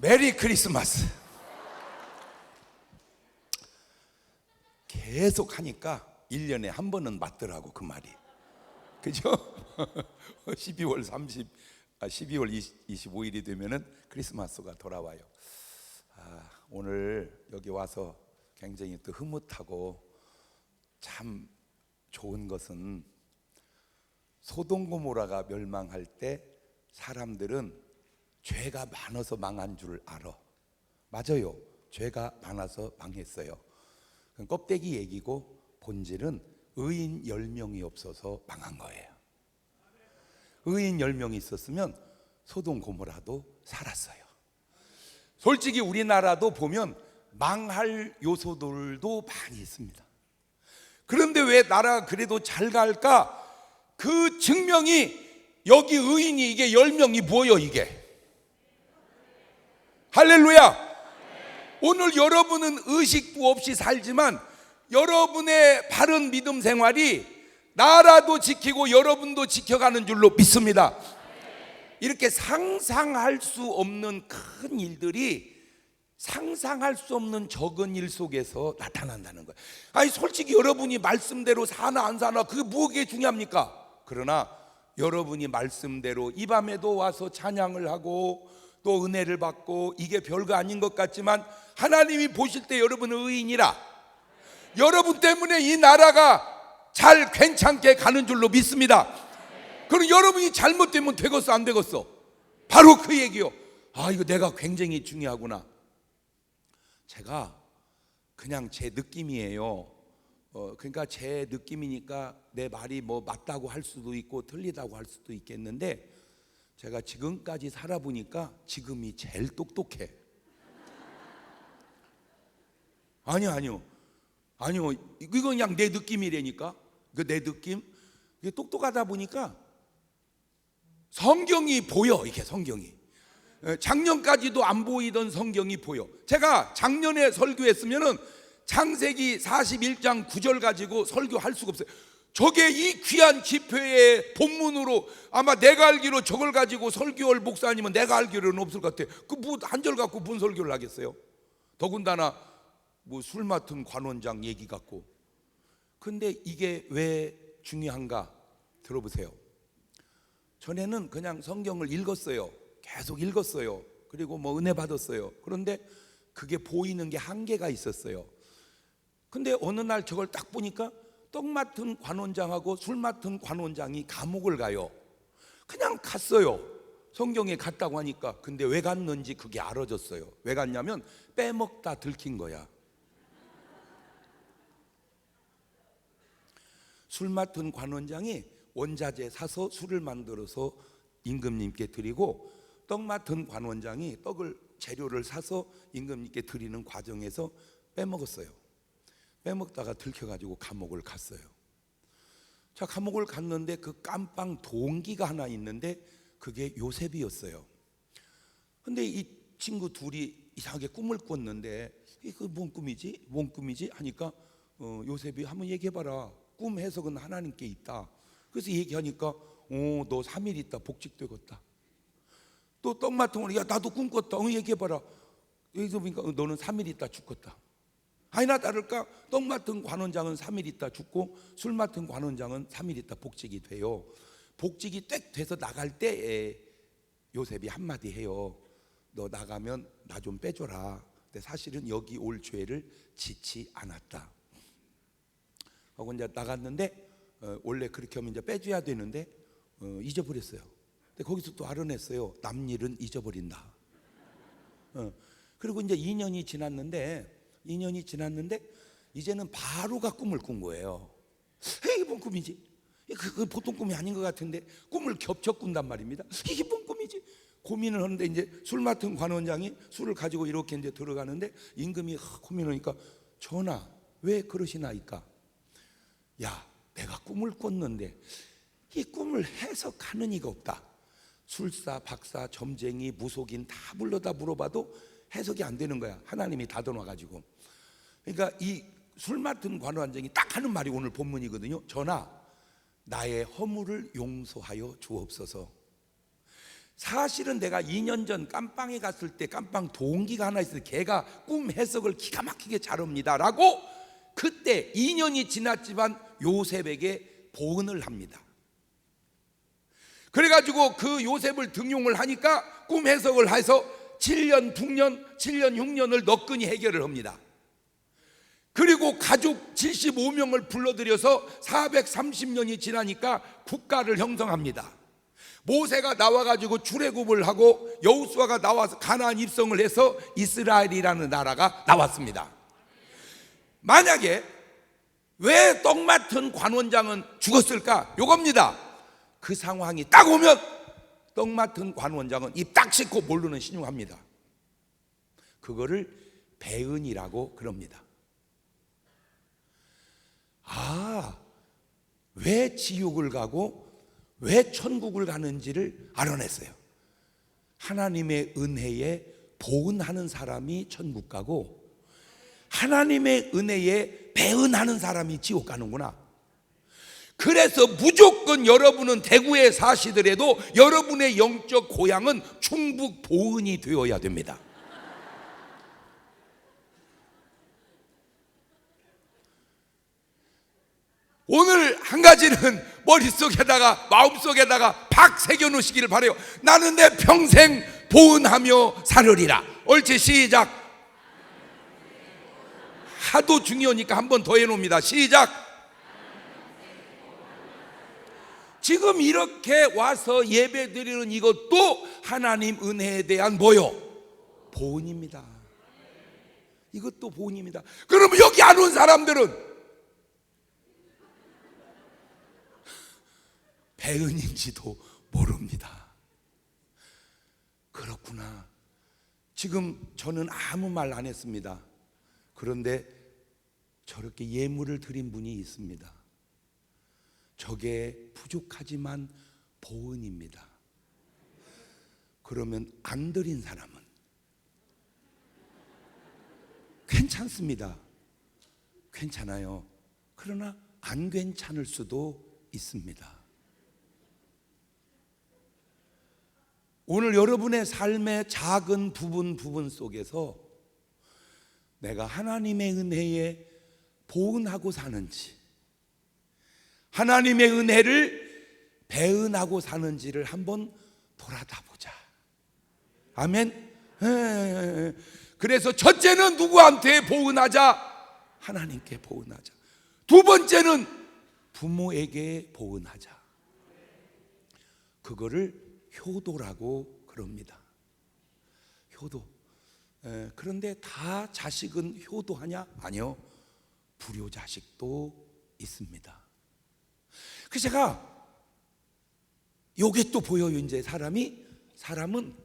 메리 크리스마스. 계속 하니까 1년에 한 번은 맞더라고 그 말이. 그죠? 12월 25일이 되면은 크리스마스가 돌아와요. 오늘 여기 와서 굉장히 또 흐뭇하고 참 좋은 것은 소돔 고모라가 멸망할 때 사람들은 죄가 많아서 망한 줄 알아. 맞아요. 죄가 많아서 망했어요. 그건 껍데기 얘기고 본질은 의인 10명이 없어서 망한 거예요. 의인 10명이 있었으면 소돔 고모라도 살았어요. 솔직히 우리나라도 보면 망할 요소들도 많이 있습니다. 그런데 왜 나라가 그래도 잘 갈까? 그 증명이 여기 의인이 이게 10명이 뭐예요 이게? 할렐루야. 오늘 여러분은 의식도 없이 살지만 여러분의 바른 믿음 생활이 나라도 지키고 여러분도 지켜가는 줄로 믿습니다. 이렇게 상상할 수 없는 큰 일들이 상상할 수 없는 적은 일 속에서 나타난다는 거예요. 아니 솔직히 여러분이 말씀대로 사나 안 사나 그게 뭐가 중요합니까? 그러나 여러분이 말씀대로 이 밤에도 와서 찬양을 하고 또 은혜를 받고 이게 별거 아닌 것 같지만 하나님이 보실 때 여러분은 의인이라 여러분 때문에 이 나라가 잘 괜찮게 가는 줄로 믿습니다. 그럼 여러분이 잘못되면 되겠어 안 되겠어? 바로 그 얘기요. 이거 내가 굉장히 중요하구나. 제가 그냥 제 느낌이에요. 그러니까 제 느낌이니까 내 말이 뭐 맞다고 할 수도 있고 틀리다고 할 수도 있겠는데 제가 지금까지 살아보니까 지금이 제일 똑똑해. 아니요. 이건 그냥 내 느낌이라니까. 그 내 느낌. 이게 똑똑하다 보니까 성경이 보여. 이게 성경이. 작년까지도 안 보이던 성경이 보여. 제가 작년에 설교했으면은 창세기 41장 9절 가지고 설교할 수가 없어요. 저게 이 귀한 기표의 본문으로 아마 내가 알기로 저걸 가지고 설교할 목사님은 내가 알기로는 없을 것 같아. 그 뭐 한 절 갖고 뭔 설교를 하겠어요? 더군다나 뭐 술 맡은 관원장 얘기 갖고. 근데 이게 왜 중요한가? 들어보세요. 전에는 그냥 성경을 읽었어요. 계속 읽었어요. 그리고 뭐 은혜 받았어요. 그런데 그게 보이는 게 한계가 있었어요. 근데 어느 날 저걸 딱 보니까 떡 맡은 관원장하고 술 맡은 관원장이 감옥을 가요. 그냥 갔어요. 성경에 갔다고 하니까. 근데 왜 갔는지 그게 알아졌어요. 왜 갔냐면 빼먹다 들킨 거야. 술 맡은 관원장이 원자재 사서 술을 만들어서 임금님께 드리고 떡 맡은 관원장이 재료를 사서 임금님께 드리는 과정에서 빼먹었어요. 빼먹다가 들켜가지고 감옥을 갔어요. 자, 감옥을 갔는데 그 깜빵 동기가 하나 있는데 그게 요셉이었어요. 근데 이 친구 둘이 이상하게 꿈을 꿨는데 이거 뭔 꿈이지? 뭔 꿈이지? 하니까 요셉이 한번 얘기해봐라. 꿈 해석은 하나님께 있다. 그래서 얘기하니까 너 3일 있다 복직되겠다. 또 떡 맡은 거 야 나도 꿈 꿨다. 얘기해봐라. 여기서 보니까 너는 3일 있다 죽겠다. 아니나 다를까 떡 맡은 관원장은 3일 있다 죽고 술 맡은 관원장은 3일 있다 복직이 돼요. 복직이 딱 돼서 나갈 때 요셉이 한마디 해요. 너 나가면 나 좀 빼줘라. 근데 사실은 여기 올 죄를 짓지 않았다. 하고 이제 나갔는데 원래 그렇게 하면 이제 빼줘야 되는데 잊어버렸어요. 근데 거기서 또 알아냈어요. 남 일은 잊어버린다. 그리고 이제 2년이 지났는데 이제는 바로가 꿈을 꾼 거예요. 이게 뭔 꿈이지? 그 보통 꿈이 아닌 것 같은데 꿈을 겹쳐 꾼단 말입니다. 이게 뭔 꿈이지? 고민을 하는데 이제 술 맡은 관원장이 술을 가지고 이렇게 이제 들어가는데 임금이 고민하니까 전하 왜 그러시나이까? 야 내가 꿈을 꿨는데 이 꿈을 해석하는 이가 없다. 술사, 박사, 점쟁이, 무속인 다 불러다 물어봐도 해석이 안 되는 거야. 하나님이 다듬어가지고. 그러니까 이 술 맡은 관원장이 딱 하는 말이 오늘 본문이거든요. 전하 나의 허물을 용서하여 주옵소서. 사실은 내가 2년 전 깜빵에 갔을 때 깜빵 동기가 하나 있어요. 걔가 꿈 해석을 기가 막히게 잘합니다 라고 그때 2년이 지났지만 요셉에게 보은을 합니다. 그래가지고 그 요셉을 등용을 하니까 꿈 해석을 해서 7년, 6년을 너끈히 해결을 합니다. 그리고 가족 75명을 불러들여서 430년이 지나니까 국가를 형성합니다. 모세가 나와가지고 출애굽을 하고 여호수아가 나와서 가나안 입성을 해서 이스라엘이라는 나라가 나왔습니다. 만약에 왜 떡 맡은 관원장은 죽었을까? 요겁니다. 그 상황이 딱 오면 떡 맡은 관원장은 입 딱 씻고 모르는 신용합니다. 그거를 배은이라고 그럽니다. 왜 지옥을 가고 왜 천국을 가는지를 알아냈어요. 하나님의 은혜에 보은하는 사람이 천국 가고 하나님의 은혜에 배은하는 사람이 지옥 가는구나. 그래서 무조건 여러분은 대구에 사시더라도 여러분의 영적 고향은 충북 보은이 되어야 됩니다. 오늘 한 가지는 머릿속에다가 마음속에다가 박 새겨놓으시기를 바라요. 나는 내 평생 보은하며 살으리라. 옳지, 시작. 하도 중요하니까 한 번 더 해놓습니다. 시작. 지금 이렇게 와서 예배 드리는 이것도 하나님 은혜에 대한 뭐요? 보은입니다. 이것도 보은입니다. 그러면 여기 안 온 사람들은 배은인지도 모릅니다. 그렇구나. 지금 저는 아무 말 안 했습니다. 그런데 저렇게 예물을 드린 분이 있습니다. 저게 부족하지만 보은입니다. 그러면 안 드린 사람은 괜찮습니다. 괜찮아요. 그러나 안 괜찮을 수도 있습니다. 오늘 여러분의 삶의 작은 부분 속에서 내가 하나님의 은혜에 보은하고 사는지, 하나님의 은혜를 배은하고 사는지를 한번 돌아다 보자. 아멘. 그래서 첫째는 누구한테 보은하자? 하나님께 보은하자. 두 번째는 부모에게 보은하자. 그거를 효도라고 그럽니다. 효도. 그런데 다 자식은 효도하냐? 아니요. 불효자식도 있습니다. 그래서 제가 요게 또 보여요. 이제 사람은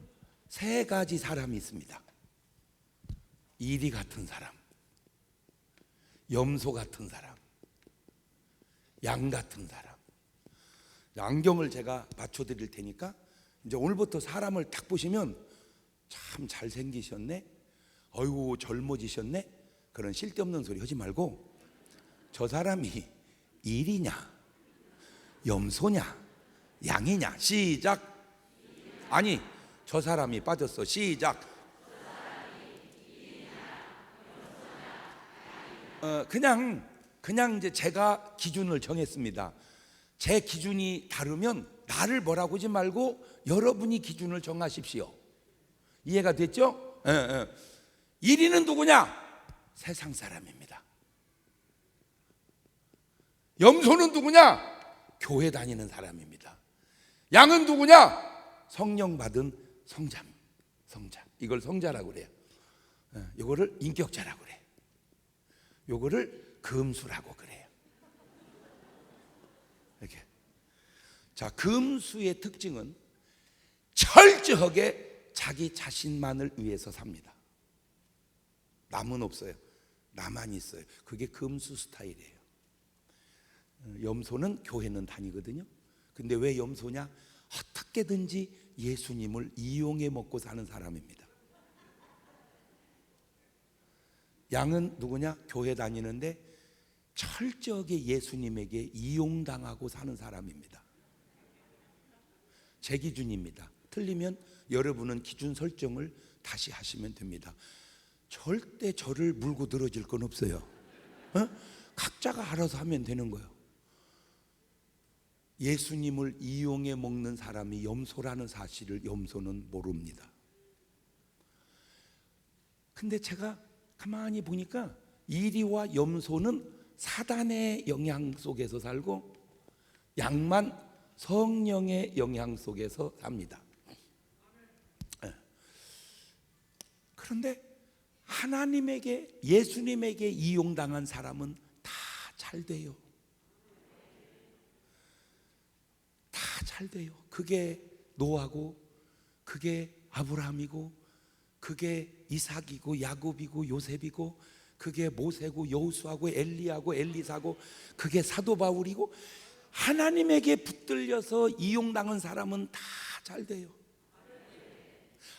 세 가지 사람이 있습니다. 이리 같은 사람, 염소 같은 사람, 양 같은 사람. 안경을 제가 맞춰드릴 테니까 이제 오늘부터 사람을 딱 보시면 참 잘생기셨네, 어이구 젊어지셨네, 그런 쓸데없는 소리 하지 말고 저 사람이 일이냐 염소냐 양이냐. 시작. 아니 저 사람이 빠졌어. 시작. 그냥 이제 제가 기준을 정했습니다. 제 기준이 다르면 나를 뭐라고 하지 말고 여러분이 기준을 정하십시오. 이해가 됐죠? 1위는 누구냐? 세상 사람입니다. 염소는 누구냐? 교회 다니는 사람입니다. 양은 누구냐? 성령 받은 성자. 이걸 성자라고 그래요. 이거를 인격자라고 그래요. 이거를 금수라고 그래요. 이렇게. 자, 금수의 특징은 철저하게 자기 자신만을 위해서 삽니다. 남은 없어요. 나만 있어요. 그게 금수 스타일이에요. 염소는 교회는 다니거든요. 근데 왜 염소냐? 어떻게든지 예수님을 이용해 먹고 사는 사람입니다. 양은 누구냐? 교회 다니는데 철저하게 예수님에게 이용당하고 사는 사람입니다. 제 기준입니다. 틀리면 여러분은 기준 설정을 다시 하시면 됩니다. 절대 저를 물고 늘어질 건 없어요. 각자가 알아서 하면 되는 거예요. 예수님을 이용해 먹는 사람이 염소라는 사실을 염소는 모릅니다. 근데 제가 가만히 보니까 이리와 염소는 사단의 영향 속에서 살고 양만 성령의 영향 속에서 삽니다. 그런데 하나님에게, 예수님에게 이용당한 사람은 다 잘 돼요. 다 잘 돼요. 그게 노아고, 그게 아브라함이고, 그게 이삭이고, 야곱이고, 요셉이고, 그게 모세고, 여호수아고, 엘리야고, 엘리사고, 그게 사도 바울이고, 하나님에게 붙들려서 이용당한 사람은 다 잘 돼요.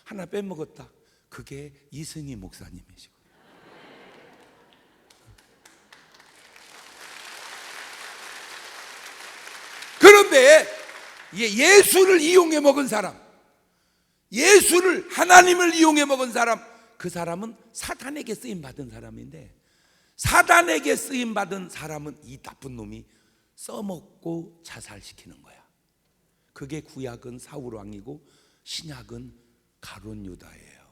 하나 빼먹었다. 그게 이승희 목사님이시고. 그런데 예수를 이용해 먹은 사람, 예수를, 하나님을 이용해 먹은 사람, 그 사람은 사단에게 쓰임 받은 사람인데, 사단에게 쓰임 받은 사람은 이 나쁜 놈이 써먹고 자살시키는 거야. 그게 구약은 사울 왕이고 신약은 가룟 유다예요.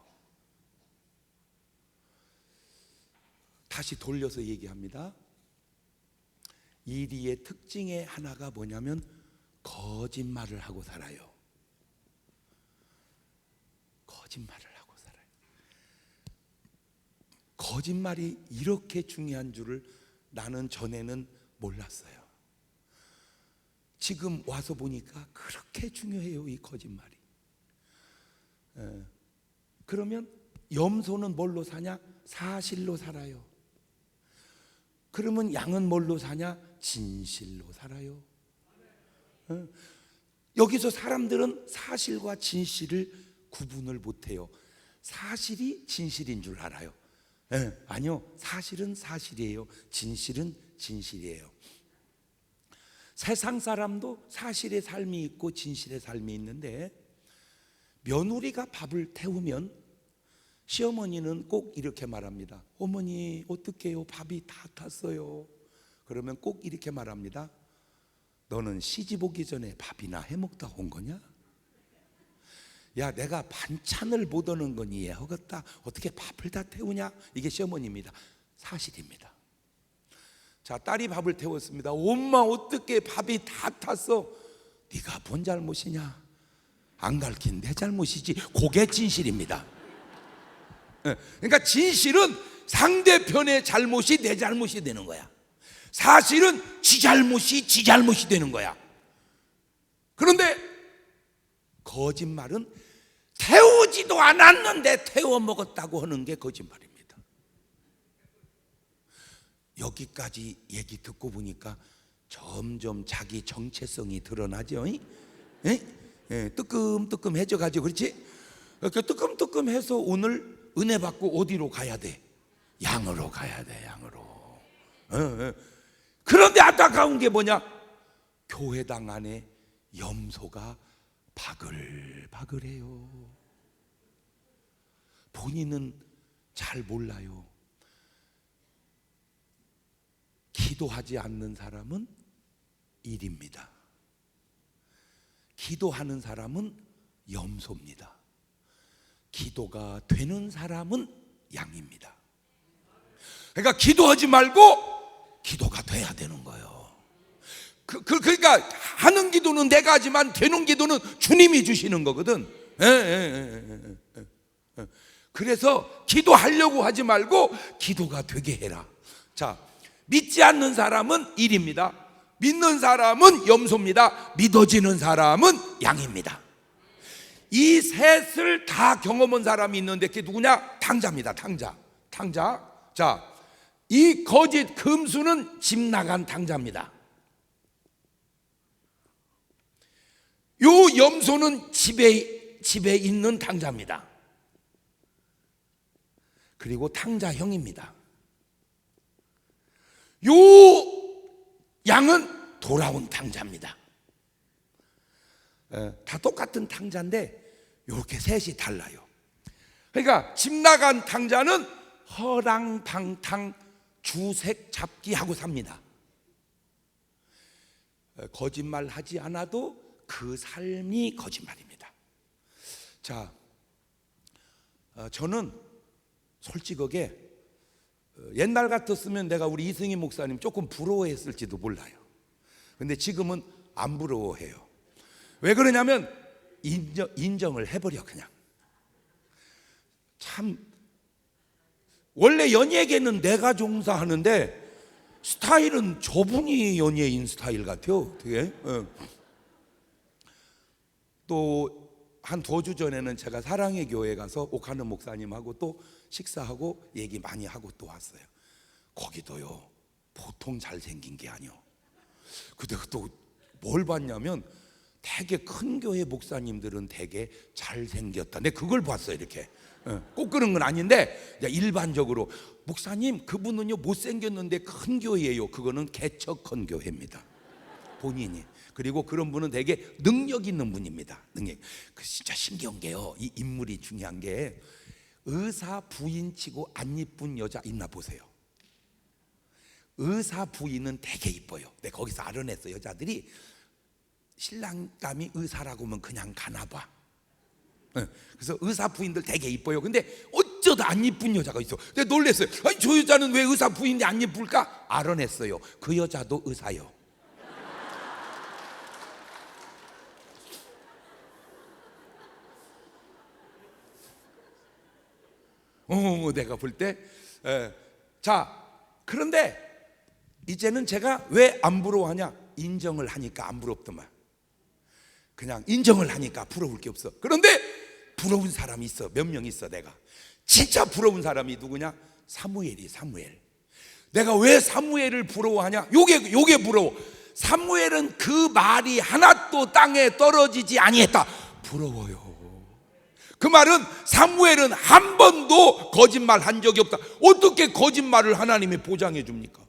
다시 돌려서 얘기합니다. 이리의 특징의 하나가 뭐냐면 거짓말을 하고 살아요. 거짓말을 하고 살아요. 거짓말이 이렇게 중요한 줄을 나는 전에는 몰랐어요. 지금 와서 보니까 그렇게 중요해요, 이 거짓말이. 그러면 염소는 뭘로 사냐? 사실로 살아요. 그러면 양은 뭘로 사냐? 진실로 살아요. 여기서 사람들은 사실과 진실을 구분을 못해요. 사실이 진실인 줄 알아요. 아니요, 사실은 사실이에요. 진실은 진실이에요. 세상 사람도 사실의 삶이 있고 진실의 삶이 있는데, 며느리가 밥을 태우면 시어머니는 꼭 이렇게 말합니다. 어머니 어떡해요, 밥이 다 탔어요. 그러면 꼭 이렇게 말합니다. 너는 시집 오기 전에 밥이나 해먹다 온 거냐? 야, 내가 반찬을 못 오는 거니 허겄다, 어떻게 밥을 다 태우냐? 이게 시어머니입니다. 사실입니다. 자, 딸이 밥을 태웠습니다. 엄마 어떻게 밥이 다 탔어? 네가 뭔 잘못이냐? 안 가르친 내 잘못이지. 그게 진실입니다. 그러니까 진실은 상대편의 잘못이 내 잘못이 되는 거야. 사실은 지 잘못이 되는 거야. 그런데 거짓말은 태우지도 않았는데 태워 먹었다고 하는 게 거짓말입니다. 여기까지 얘기 듣고 보니까 점점 자기 정체성이 드러나죠. 뜨끔뜨끔해져 가지고, 그렇지? 이렇게 뜨끔뜨끔해서 오늘 은혜 받고 어디로 가야 돼? 양으로 가야 돼, 양으로. 그런데 안타까운 게 뭐냐? 교회당 안에 염소가 바글바글해요. 본인은 잘 몰라요. 기도하지 않는 사람은 일입니다. 기도하는 사람은 염소입니다. 기도가 되는 사람은 양입니다. 그러니까 기도하지 말고 기도가 돼야 되는 거예요. 그러니까 하는 기도는 내가 하지만 되는 기도는 주님이 주시는 거거든. 그래서 기도하려고 하지 말고 기도가 되게 해라. 자, 믿지 않는 사람은 일입니다. 믿는 사람은 염소입니다. 믿어지는 사람은 양입니다. 이 셋을 다 경험한 사람이 있는데 그게 누구냐? 탕자입니다. 탕자. 자, 이 거짓 금수는 집 나간 탕자입니다. 요 염소는 집에 있는 탕자입니다. 그리고 탕자형입니다. 요 양은 돌아온 탕자입니다. 다 똑같은 탕자인데 이렇게 셋이 달라요. 그러니까 집 나간 탕자는 허랑방탕 주색 잡기 하고 삽니다. 거짓말 하지 않아도 그 삶이 거짓말입니다. 자, 저는 솔직하게 옛날 같았으면 내가 우리 이승희 목사님 조금 부러워했을지도 몰라요. 근데 지금은 안 부러워해요. 왜 그러냐면 인정을 해버려. 그냥 참 원래 연예계는 내가 종사하는데 스타일은 저분이 연예인 스타일 같아요. 되게. 또 한 2주 전에는 제가 사랑의 교회 가서 옥하는 목사님하고 또 식사하고 얘기 많이 하고 또 왔어요. 거기도요 보통 잘생긴 게 아니요. 근데 또 뭘 봤냐면 되게 큰 교회 목사님들은 되게 잘생겼다. 내가 그걸 봤어요. 이렇게 꼭 그런 건 아닌데 일반적으로 목사님 그분은요 못생겼는데 큰 교회예요. 그거는 개척한 교회입니다. 본인이. 그리고 그런 분은 되게 능력 있는 분입니다. 능력. 그 진짜 신기한 게요. 이 인물이 중요한 게 의사 부인치고 안 이쁜 여자 있나 보세요. 의사 부인은 되게 이뻐요. 내가 거기서 알아냈어. 여자들이 신랑감이 의사라고 하면 그냥 가나 봐. 그래서 의사 부인들 되게 이뻐요. 근데 어쩌다 안 이쁜 여자가 있어. 근데 놀랬어요. 아니, 저 여자는 왜 의사 부인이 안 이쁠까? 알아냈어요. 그 여자도 의사요. 내가 볼 때. 자, 그런데 이제는 제가 왜 안 부러워하냐? 인정을 하니까 안 부럽더만. 그냥 인정을 하니까 부러울 게 없어. 그런데 부러운 사람이 있어. 몇 명 있어. 내가 진짜 부러운 사람이 누구냐? 사무엘이. 사무엘. 내가 왜 사무엘을 부러워하냐? 요게 부러워. 사무엘은 그 말이 하나도 땅에 떨어지지 아니했다. 부러워요. 그 말은 사무엘은 한 번도 거짓말 한 적이 없다. 어떻게 거짓말을 하나님이 보장해 줍니까?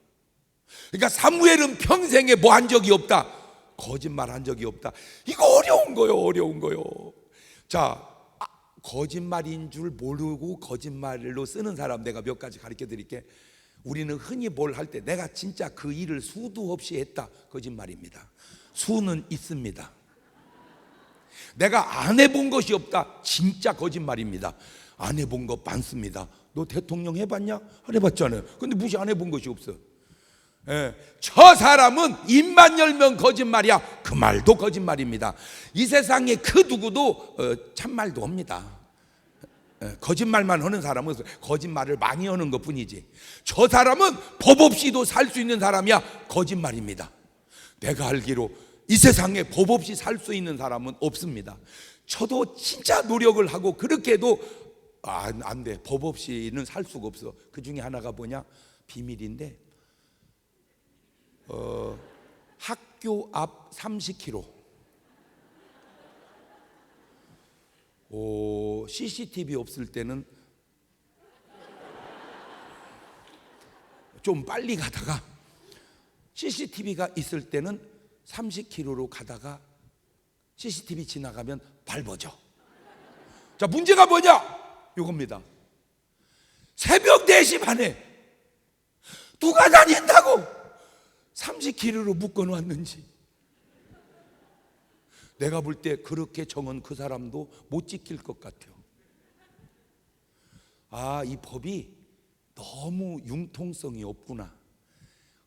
그러니까 사무엘은 평생에 뭐 한 적이 없다. 거짓말 한 적이 없다. 이거 어려운 거요. 어려운 거요. 자, 거짓말인 줄 모르고 거짓말로 쓰는 사람 내가 몇 가지 가르쳐 드릴게. 우리는 흔히 뭘 할 때 내가 진짜 그 일을 수도 없이 했다. 거짓말입니다. 수는 있습니다. 내가 안 해본 것이 없다. 진짜 거짓말입니다. 안 해본 것 많습니다. 너 대통령 해봤냐? 안 해봤잖아요. 근데 무시 안 해본 것이 없어. 저 사람은 입만 열면 거짓말이야. 그 말도 거짓말입니다. 이 세상에 그 누구도 참말도 합니다. 거짓말만 하는 사람은 거짓말을 많이 하는 것 뿐이지. 저 사람은 법 없이도 살 수 있는 사람이야. 거짓말입니다. 내가 알기로 이 세상에 법 없이 살 수 있는 사람은 없습니다. 저도 진짜 노력을 하고 그렇게 해도 안 돼. 법 없이는 살 수가 없어. 그 중에 하나가 뭐냐? 비밀인데 학교 앞 30km CCTV 없을 때는 좀 빨리 가다가 CCTV가 있을 때는 30km로 가다가 CCTV 지나가면 밟아져. 자, 문제가 뭐냐? 이겁니다. 새벽 4시 반에 누가 다닌다고 30km로 묶어놨는지. 내가 볼 때 그렇게 정한 그 사람도 못 지킬 것 같아요. 이 법이 너무 융통성이 없구나.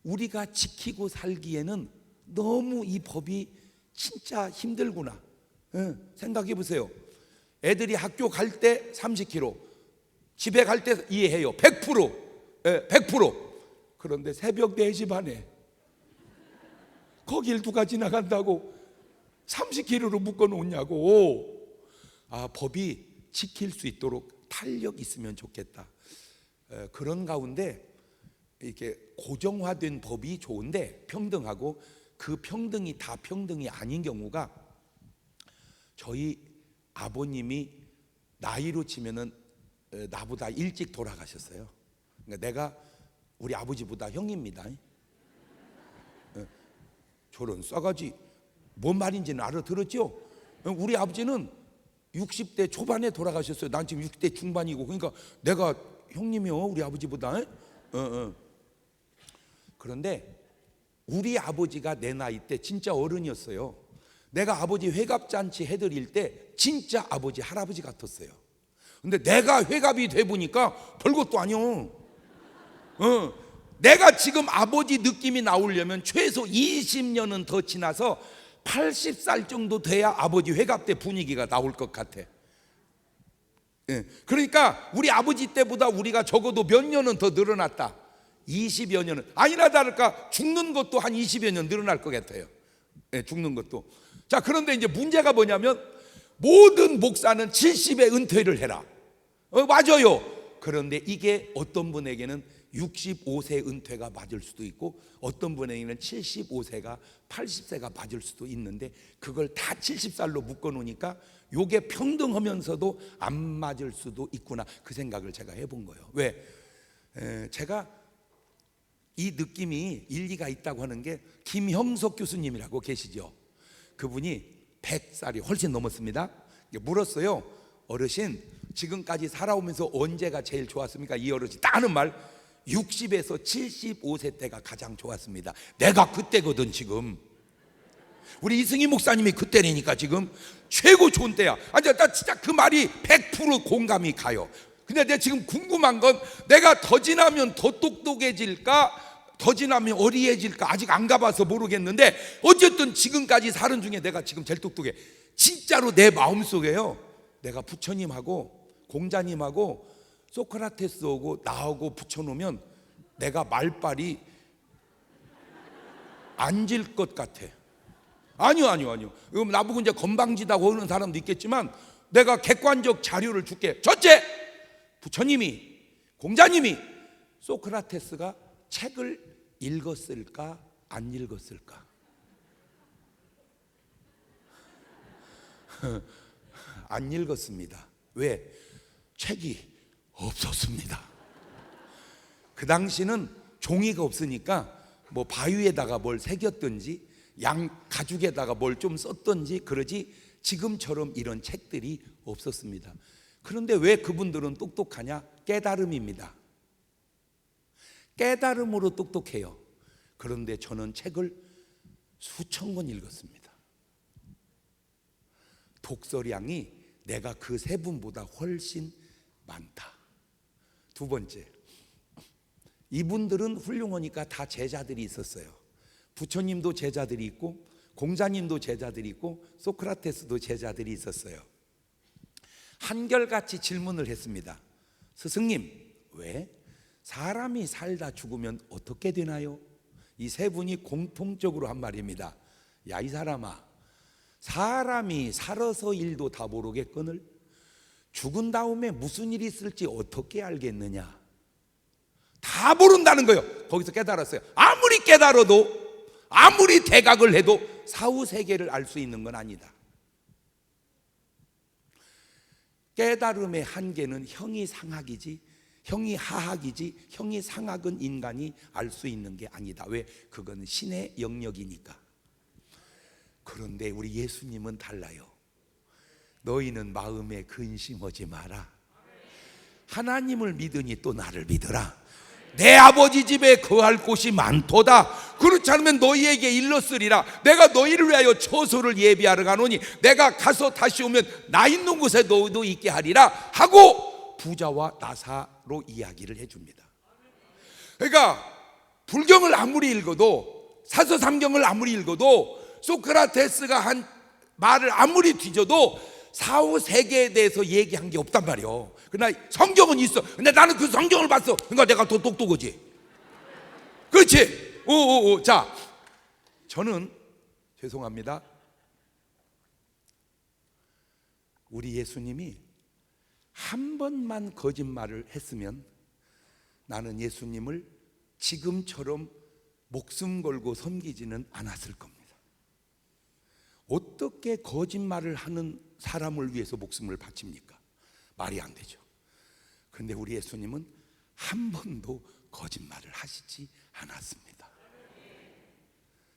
우리가 지키고 살기에는 너무 이 법이 진짜 힘들구나. 생각해 보세요. 애들이 학교 갈 때 30km, 집에 갈 때 이해해요. 100%. 100%. 그런데 새벽 4시 반에 거길 누가 지나간다고 30km로 묶어 놓냐고. 법이 지킬 수 있도록 탄력 있으면 좋겠다. 그런 가운데 이렇게 고정화된 법이 좋은데 평등하고 그 평등이 다 평등이 아닌 경우가, 저희 아버님이 나이로 치면은 나보다 일찍 돌아가셨어요. 그러니까 내가 우리 아버지보다 형입니다. 저런 싸가지 뭔 말인지는 알아들었죠? 우리 아버지는 60대 초반에 돌아가셨어요. 난 지금 60대 중반이고. 그러니까 내가 형님이요, 우리 아버지보다. 그런데 우리 아버지가 내 나이 때 진짜 어른이었어요. 내가 아버지 회갑잔치 해드릴 때 진짜 아버지 할아버지 같았어요. 근데 내가 회갑이 돼 보니까 별것도 아니요. 내가 지금 아버지 느낌이 나오려면 최소 20년은 더 지나서 80살 정도 돼야 아버지 회갑 때 분위기가 나올 것 같아. 그러니까 우리 아버지 때보다 우리가 적어도 몇 년은 더 늘어났다. 20여 년은. 아니나 다를까 죽는 것도 한 20여 년 늘어날 것 같아요. 죽는 것도. 자, 그런데 이제 문제가 뭐냐면 모든 목사는 70에 은퇴를 해라. 맞아요. 그런데 이게 어떤 분에게는 65세 은퇴가 맞을 수도 있고 어떤 분에게는 75세가 80세가 맞을 수도 있는데 그걸 다 70살로 묶어 놓으니까 요게 평등하면서도 안 맞을 수도 있구나. 그 생각을 제가 해본 거예요. 왜? 제가 이 느낌이 일리가 있다고 하는 게 김형석 교수님이라고 계시죠. 그분이 100살이 훨씬 넘었습니다. 물었어요. 어르신, 지금까지 살아오면서 언제가 제일 좋았습니까? 이 어르신 딱 하는 말, 60에서 75세 때가 가장 좋았습니다. 내가 그때거든. 지금 우리 이승희 목사님이 그때니까 지금 최고 좋은 때야. 아니, 나 진짜 그 말이 100% 공감이 가요. 근데 내가 지금 궁금한 건 내가 더 지나면 더 똑똑해질까, 더 지나면 어리해질까 아직 안 가봐서 모르겠는데 어쨌든 지금까지 살은 중에 내가 지금 제일 똑똑해. 진짜로 내 마음속에요, 내가 부처님하고 공자님하고 소크라테스하고 나하고 붙여놓으면 내가 말빨이 앉을 것 같아. 아니요. 그럼 나보고 이제 건방지다고 하는 사람도 있겠지만 내가 객관적 자료를 줄게. 첫째, 부처님이, 공자님이 소크라테스가 책을 읽었을까 안 읽었을까? 안 읽었습니다. 왜? 책이 없었습니다. 그 당시는 종이가 없으니까 뭐 바위에다가 뭘 새겼든지 양 가죽에다가 뭘 좀 썼든지 그러지 지금처럼 이런 책들이 없었습니다. 그런데 왜 그분들은 똑똑하냐? 깨달음입니다. 깨달음으로 똑똑해요. 그런데 저는 책을 수천 권 읽었습니다. 독서량이 내가 그 세 분보다 훨씬 많다. 두 번째, 이분들은 훌륭하니까 다 제자들이 있었어요. 부처님도 제자들이 있고 공자님도 제자들이 있고 소크라테스도 제자들이 있었어요. 한결같이 질문을 했습니다. 스승님, 왜 사람이 살다 죽으면 어떻게 되나요? 이 세 분이 공통적으로 한 말입니다. 야, 이 사람아, 사람이 살아서 일도 다 모르겠거늘 죽은 다음에 무슨 일이 있을지 어떻게 알겠느냐? 다 모른다는 거예요. 거기서 깨달았어요. 아무리 깨달아도, 아무리 대각을 해도 사후 세계를 알 수 있는 건 아니다. 깨달음의 한계는 형이 상학이지, 형이 하학이지, 형이 상학은 인간이 알 수 있는 게 아니다. 왜? 그건 신의 영역이니까. 그런데 우리 예수님은 달라요. 너희는 마음에 근심하지 마라. 하나님을 믿으니 또 나를 믿어라. 내 아버지 집에 거할 곳이 많도다. 그렇지 않으면 너희에게 일렀으리라. 내가 너희를 위하여 처소를 예비하러 가노니 내가 가서 다시 오면 나 있는 곳에 너희도 있게 하리라 하고 부자와 나사로 이야기를 해줍니다. 그러니까 불경을 아무리 읽어도, 사서삼경을 아무리 읽어도, 소크라테스가 한 말을 아무리 뒤져도 사후 세계에 대해서 얘기한 게 없단 말이에요. 그러나 성경은 있어. 근데 나는 그 성경을 봤어. 그러니까 내가 더 똑똑하지. 그렇지? 자, 저는 죄송합니다. 우리 예수님이 한 번만 거짓말을 했으면 나는 예수님을 지금처럼 목숨 걸고 섬기지는 않았을 겁니다. 어떻게 거짓말을 하는 사람을 위해서 목숨을 바칩니까? 말이 안 되죠. 그런데 우리 예수님은 한 번도 거짓말을 하시지 않았습니다.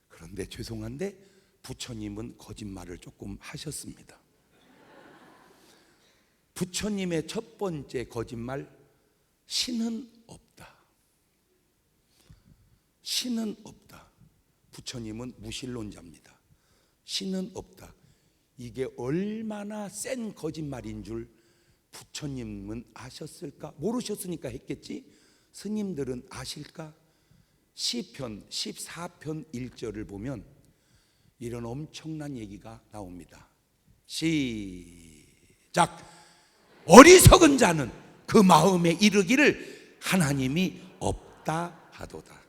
그런데 죄송한데 부처님은 거짓말을 조금 하셨습니다. 부처님의 첫 번째 거짓말, 신은 없다. 신은 없다. 부처님은 무신론자입니다. 신은 없다. 이게 얼마나 센 거짓말인 줄 부처님은 아셨을까? 모르셨으니까 했겠지. 스님들은 아실까? 시편 14편 1절을 보면 이런 엄청난 얘기가 나옵니다. 시작. 어리석은 자는 그 마음에 이르기를 하나님이 없다 하도다.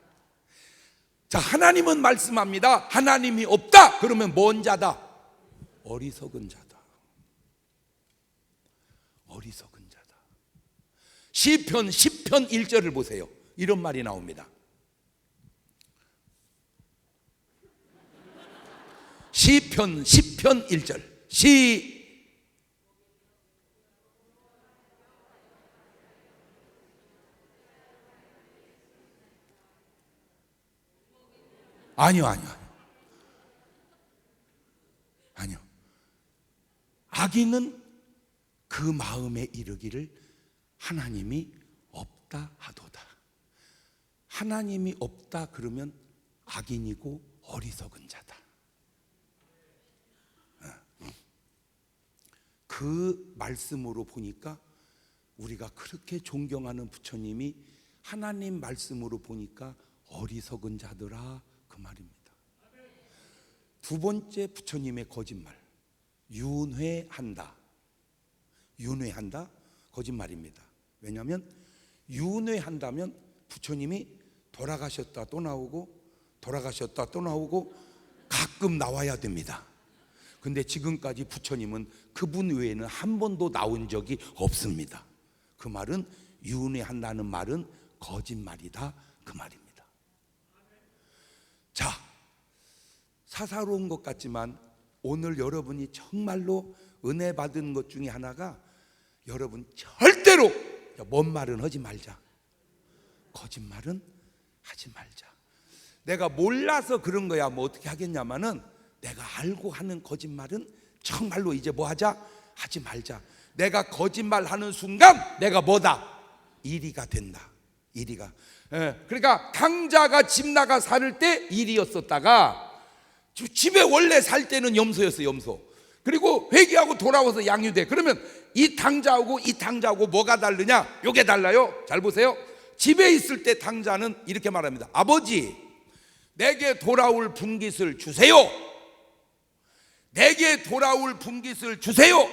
자, 하나님은 말씀합니다. 하나님이 없다. 그러면 뭔 자다? 어리석은 자다. 어리석은 자다. 시편 10편 1절을 보세요. 이런 말이 나옵니다. 시편 10편 1절 아니요. 악인은 그 마음에 이르기를 하나님이 없다 하도다. 하나님이 없다 그러면 악인이고 어리석은 자다. 그 말씀으로 보니까 우리가 그렇게 존경하는 부처님이 하나님 말씀으로 보니까 어리석은 자더라 그 말입니다. 두 번째 부처님의 거짓말, 윤회한다. 윤회한다? 거짓말입니다. 왜냐하면 윤회한다면 부처님이 돌아가셨다 또 나오고 돌아가셨다 또 나오고 가끔 나와야 됩니다. 근데 지금까지 부처님은 그분 외에는 한 번도 나온 적이 없습니다. 그 말은 윤회한다는 말은 거짓말이다 그 말입니다. 자, 사사로운 것 같지만 오늘 여러분이 정말로 은혜 받은 것 중에 하나가 여러분 절대로 뭔 말은 하지 말자. 거짓말은 하지 말자. 내가 몰라서 그런 거야 뭐 어떻게 하겠냐마는 내가 알고 하는 거짓말은 정말로 이제 뭐 하자? 하지 말자. 내가 거짓말하는 순간 내가 뭐다? 이리가 된다. 이리가. 그러니까 당자가 집 나가 살 때 일이었었다가 집에 원래 살 때는 염소였어요. 염소. 그리고 회개하고 돌아와서 양유돼. 그러면 이 당자하고 뭐가 다르냐? 요게 달라요. 잘 보세요. 집에 있을 때 당자는 이렇게 말합니다. 아버지, 내게 돌아올 분깃을 주세요. 내게 돌아올 분깃을 주세요.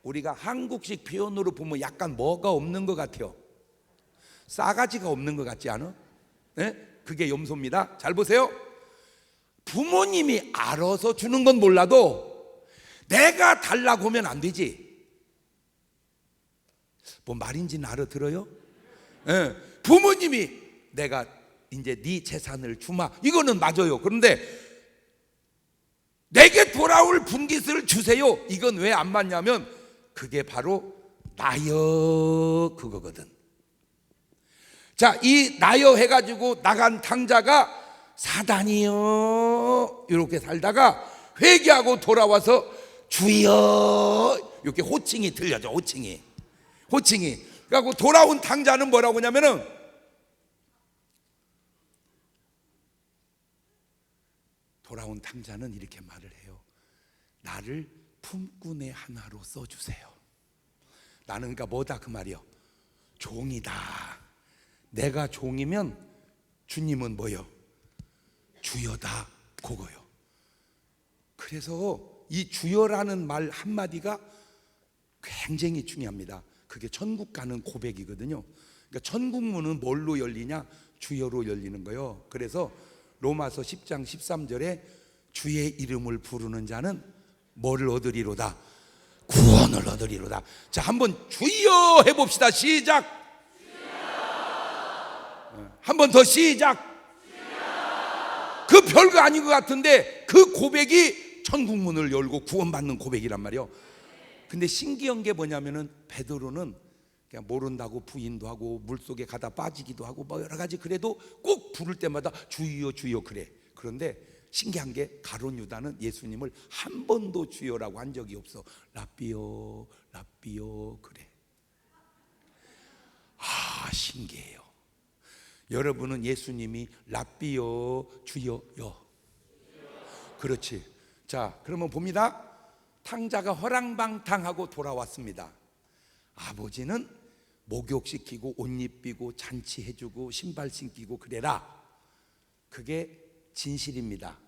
우리가 한국식 표현으로 보면 약간 뭐가 없는 것 같아요. 싸가지가 없는 것 같지 않아? 네? 그게 염소입니다. 잘 보세요. 부모님이 알아서 주는 건 몰라도 내가 달라고 하면 안 되지. 뭐 말인지는 알아들어요? 네. 부모님이 내가 이제 네 재산을 주마 이거는 맞아요. 그런데 내게 돌아올 분깃을 주세요 이건 왜 안 맞냐면 그게 바로 나여 그거거든. 자, 이 나여 해가지고 나간 당자가 사단이여 이렇게 살다가 회개하고 돌아와서 주여 이렇게 호칭이 들려져. 호칭이 그래갖고 돌아온 당자는 뭐라고 하냐면은 돌아온 당자는 이렇게 말을 해요. 나를 품꾼의 하나로 써주세요. 나는 그러니까 뭐다 그 말이요? 종이다. 내가 종이면 주님은 뭐요? 주여다 그거요. 그래서 이 주여라는 말 한마디가 굉장히 중요합니다. 그게 천국 가는 고백이거든요. 그러니까 천국 문은 뭘로 열리냐? 주여로 열리는 거예요. 그래서 로마서 10장 13절에 주의 이름을 부르는 자는 뭐를 얻으리로다? 구원을 얻으리로다. 자, 한번 주여 해봅시다. 시작. 한 번 더 시작. 그 별거 아닌 것 같은데 그 고백이 천국 문을 열고 구원받는 고백이란 말이에요. 근데 신기한 게 뭐냐면은 베드로는 그냥 모른다고 부인도 하고 물속에 가다 빠지기도 하고 뭐 여러 가지 그래도 꼭 부를 때마다 주여 주여 그래. 그런데 신기한 게 가룟 유다는 예수님을 한 번도 주여라고 한 적이 없어. 라삐요 랍비요 그래. 아, 신기해요. 여러분은 예수님이 랍비요 주여요. 그렇지. 자, 그러면 봅니다. 탕자가 허랑방탕하고 돌아왔습니다. 아버지는 목욕시키고 옷 입히고 잔치해주고 신발 신기고 그래라. 그게 진실입니다.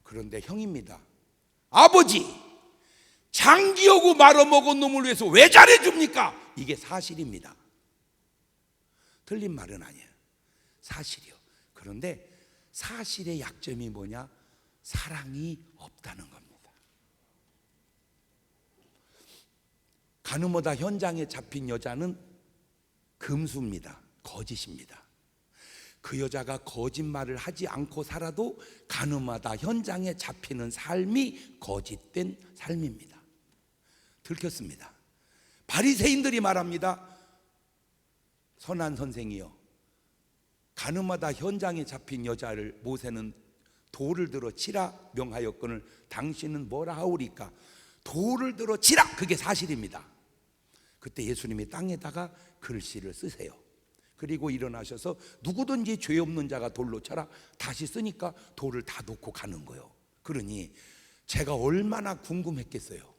그런데 형입니다. 아버지, 장기하고 말아먹은 놈을 위해서 왜 잘해줍니까? 이게 사실입니다. 틀린 말은 아니에요. 사실이요. 그런데 사실의 약점이 뭐냐? 사랑이 없다는 겁니다. 가늠하다 현장에 잡힌 여자는 금수입니다. 거짓입니다. 그 여자가 거짓말을 하지 않고 살아도 가늠하다 현장에 잡히는 삶이 거짓된 삶입니다. 들켰습니다. 바리새인들이 말합니다. 선한 선생이요, 가늠하다 현장에 잡힌 여자를 모세는 돌을 들어 치라 명하였거늘 당신은 뭐라 하오리까? 돌을 들어 치라. 그게 사실입니다. 그때 예수님이 땅에다가 글씨를 쓰세요. 그리고 일어나셔서 누구든지 죄 없는 자가 돌로 쳐라. 다시 쓰니까 돌을 다 놓고 가는 거예요. 그러니 제가 얼마나 궁금했겠어요.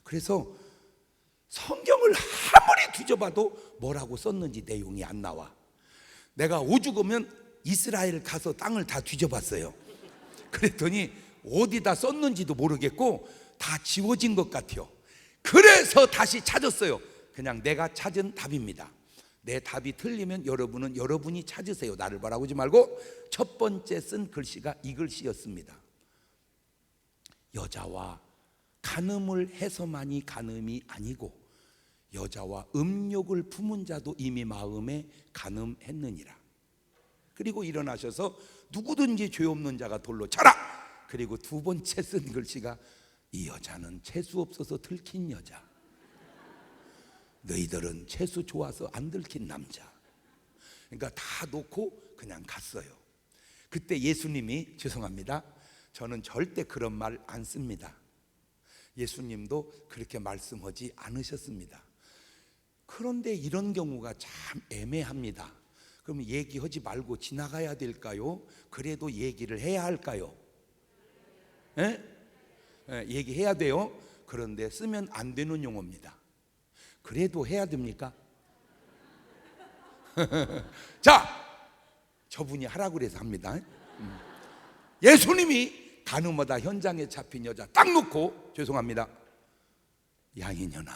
그래서 성경을 아무리 뒤져봐도 뭐라고 썼는지 내용이 안 나와. 내가 오죽하면 이스라엘 가서 땅을 다 뒤져봤어요. 그랬더니 어디다 썼는지도 모르겠고 다 지워진 것 같아요. 그래서 다시 찾았어요. 그냥 내가 찾은 답입니다. 내 답이 틀리면 여러분은 여러분이 찾으세요. 나를 바라보지 말고. 첫 번째 쓴 글씨가 이 글씨였습니다. 여자와 간음을 해서만이 간음이 아니고 여자와 음욕을 품은 자도 이미 마음에 간음했느니라. 그리고 일어나셔서 누구든지 죄 없는 자가 돌로 쳐라. 그리고 두 번째 쓴 글씨가 이 여자는 재수 없어서 들킨 여자, 너희들은 재수 좋아서 안 들킨 남자. 그러니까 다 놓고 그냥 갔어요. 그때 예수님이, 죄송합니다, 저는 절대 그런 말 안 씁니다. 예수님도 그렇게 말씀하지 않으셨습니다. 그런데 이런 경우가 참 애매합니다. 그럼 얘기하지 말고 지나가야 될까요? 그래도 얘기를 해야 할까요? 얘기해야 돼요. 그런데 쓰면 안 되는 용어입니다. 그래도 해야 됩니까? 자, 저분이 하라고 그래서 합니다. 예수님이 가늠하다 현장에 잡힌 여자 딱 놓고, 죄송합니다, 양이년아,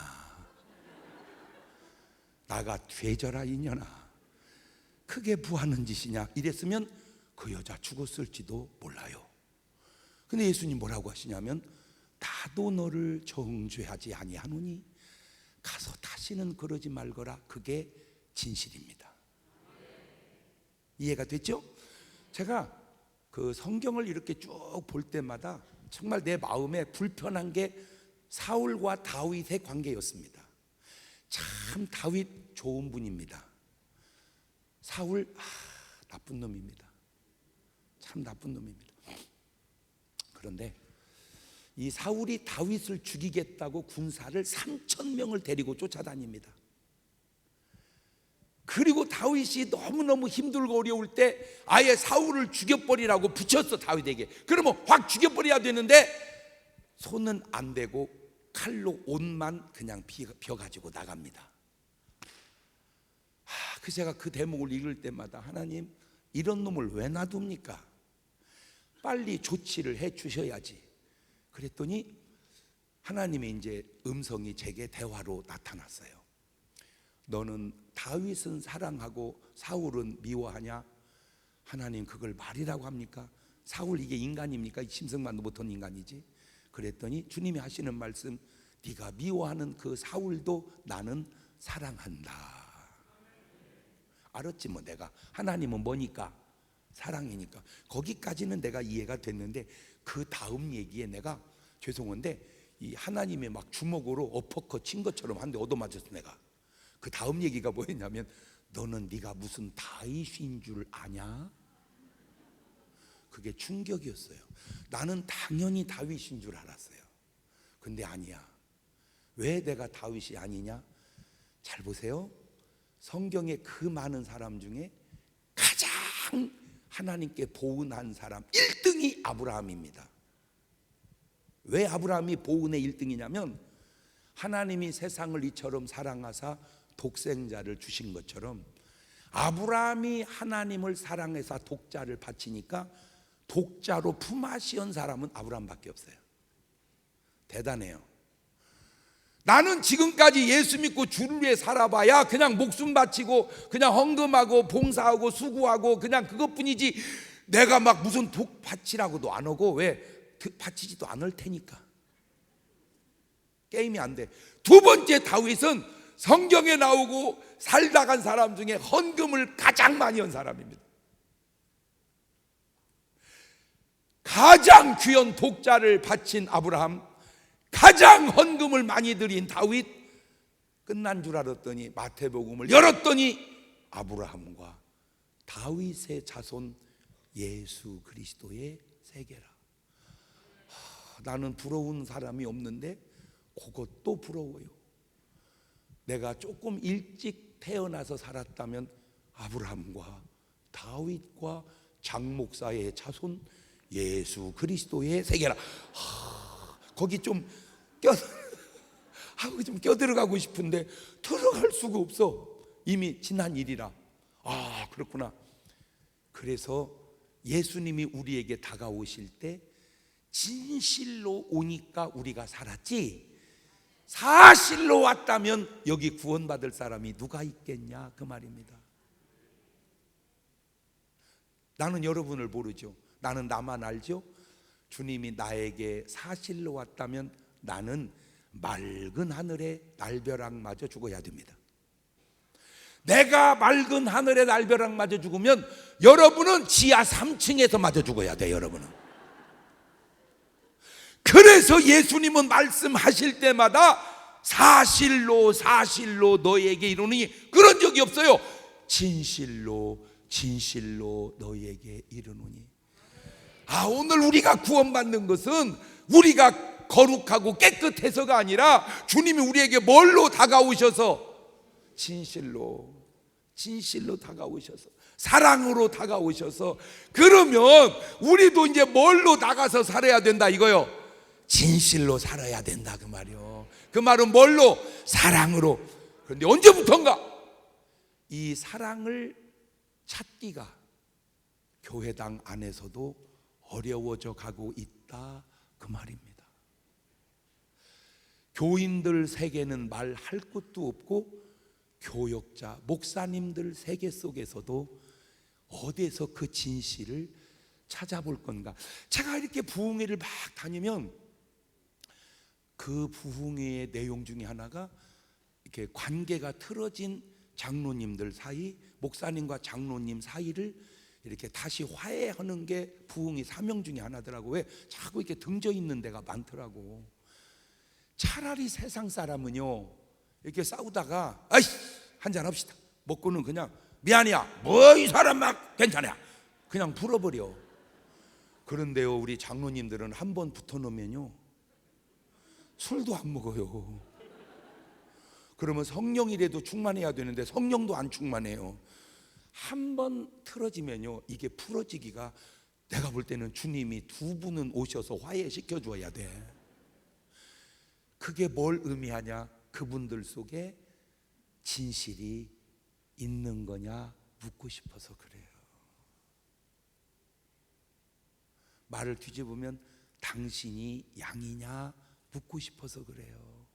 나가 되져라 이년아, 크게 부하는 짓이냐 이랬으면 그 여자 죽었을지도 몰라요. 근데 예수님 뭐라고 하시냐면, 나도 너를 정죄하지 아니하노니 가서 다시는 그러지 말거라. 그게 진실입니다. 이해가 됐죠? 제가 그 성경을 이렇게 쭉 볼 때마다 정말 내 마음에 불편한 게 사울과 다윗의 관계였습니다. 참 다윗 좋은 분입니다. 사울 나쁜 놈입니다. 참 나쁜 놈입니다. 그런데 이 사울이 다윗을 죽이겠다고 군사를 3,000명을 데리고 쫓아다닙니다. 그리고 다윗이 너무너무 힘들고 어려울 때 아예 사울을 죽여버리라고 붙였어, 다윗에게. 그러면 확 죽여버려야 되는데 손은 안 대고 칼로 옷만 그냥 벼가지고 나갑니다. 그 제가 그 대목을 읽을 때마다, 하나님, 이런 놈을 왜 놔둡니까? 빨리 조치를 해 주셔야지. 그랬더니 하나님의 이제 음성이 제게 대화로 나타났어요. 너는 다윗은 사랑하고 사울은 미워하냐? 하나님, 그걸 말이라고 합니까? 사울 이게 인간입니까? 심성만도 못한 인간이지. 그랬더니 주님이 하시는 말씀, 네가 미워하는 그 사울도 나는 사랑한다. 알았지 뭐. 내가 하나님은 뭐니까? 사랑이니까. 거기까지는 내가 이해가 됐는데 그 다음 얘기에 내가, 죄송한데 이 하나님의 막 주먹으로 어퍼컷 친 것처럼 한 대 얻어맞았어 내가. 그 다음 얘기가 뭐였냐면, 너는 네가 무슨 다윗인 줄 아냐? 그게 충격이었어요. 나는 당연히 다윗인 줄 알았어요. 근데 아니야. 왜 내가 다윗이 아니냐? 잘 보세요. 성경의 그 많은 사람 중에 가장 하나님께 보은한 사람 1등이 아브라함입니다. 왜 아브라함이 보은의 1등이냐면 하나님이 세상을 이처럼 사랑하사 독생자를 주신 것처럼 아브라함이 하나님을 사랑해서 독자를 바치니까 독자로 품앗이온 사람은 아브라함밖에 없어요. 대단해요. 나는 지금까지 예수 믿고 주를 위해 살아봐야 그냥 목숨 바치고 그냥 헌금하고 봉사하고 수고하고 그냥 그것뿐이지 내가 막 무슨 독 바치라고도 안 하고 왜 바치지도 않을 테니까 게임이 안 돼. 두 번째 다윗은 성경에 나오고 살다 간 사람 중에 헌금을 가장 많이 한 사람입니다. 가장 귀한 독자를 바친 아브라함, 가장 헌금을 많이 드린 다윗. 끝난 줄 알았더니 마태복음을 열었더니 아브라함과 다윗의 자손 예수 그리스도의 세계라. 나는 부러운 사람이 없는데 그것도 부러워요. 내가 조금 일찍 태어나서 살았다면 아브라함과 다윗과 장 목사의 자손 예수 그리스도의 세계라. 거기 좀 껴들어가고 싶은데 들어갈 수가 없어. 이미 지난 일이라. 그렇구나. 그래서 예수님이 우리에게 다가오실 때 진실로 오니까 우리가 살았지, 사실로 왔다면 여기 구원받을 사람이 누가 있겠냐 그 말입니다. 나는 여러분을 모르죠. 나는 나만 알죠. 주님이 나에게 사실로 왔다면 나는 맑은 하늘에 날벼락마저 죽어야 됩니다. 내가 맑은 하늘에 날벼락마저 죽으면 여러분은 지하 3층에서 마저 죽어야 돼. 여러분은. 그래서 예수님은 말씀하실 때마다 사실로 사실로 너희에게 이르노니 그런 적이 없어요. 진실로 진실로 너희에게 이르노니. 오늘 우리가 구원받는 것은 우리가 거룩하고 깨끗해서가 아니라 주님이 우리에게 뭘로 다가오셔서 진실로 다가오셔서 사랑으로 다가오셔서, 그러면 우리도 이제 뭘로 나가서 살아야 된다 이거요. 진실로 살아야 된다 그 말이요. 그 말은 뭘로? 사랑으로. 그런데 언제부턴가 이 사랑을 찾기가 교회당 안에서도 어려워져 가고 있다 그 말입니다. 교인들 세계는 말할 것도 없고 교역자, 목사님들 세계 속에서도 어디에서 그 진실을 찾아볼 건가. 제가 이렇게 부흥회를 막 다니면 그 부흥회의 내용 중에 하나가 이렇게 관계가 틀어진 장로님들 사이, 목사님과 장로님 사이를 이렇게 다시 화해하는 게 부흥회 사명 중에 하나더라고. 왜 자꾸 이렇게 등져 있는 데가 많더라고. 차라리 세상 사람은요 이렇게 싸우다가 한잔 합시다 먹고는 그냥 미안이야 뭐 이 사람 막 괜찮아 그냥 풀어버려. 그런데요 우리 장로님들은 한 번 붙어놓으면요 술도 안 먹어요. 그러면 성령이라도 충만해야 되는데 성령도 안 충만해요. 한 번 틀어지면요 이게 풀어지기가, 내가 볼 때는 주님이 두 분은 오셔서 화해시켜 줘야 돼. 그게 뭘 의미하냐? 그분들 속에 진실이 있는 거냐 묻고 싶어서 그래요. 말을 뒤집으면 당신이 양이냐 묻고 싶어서 그래요.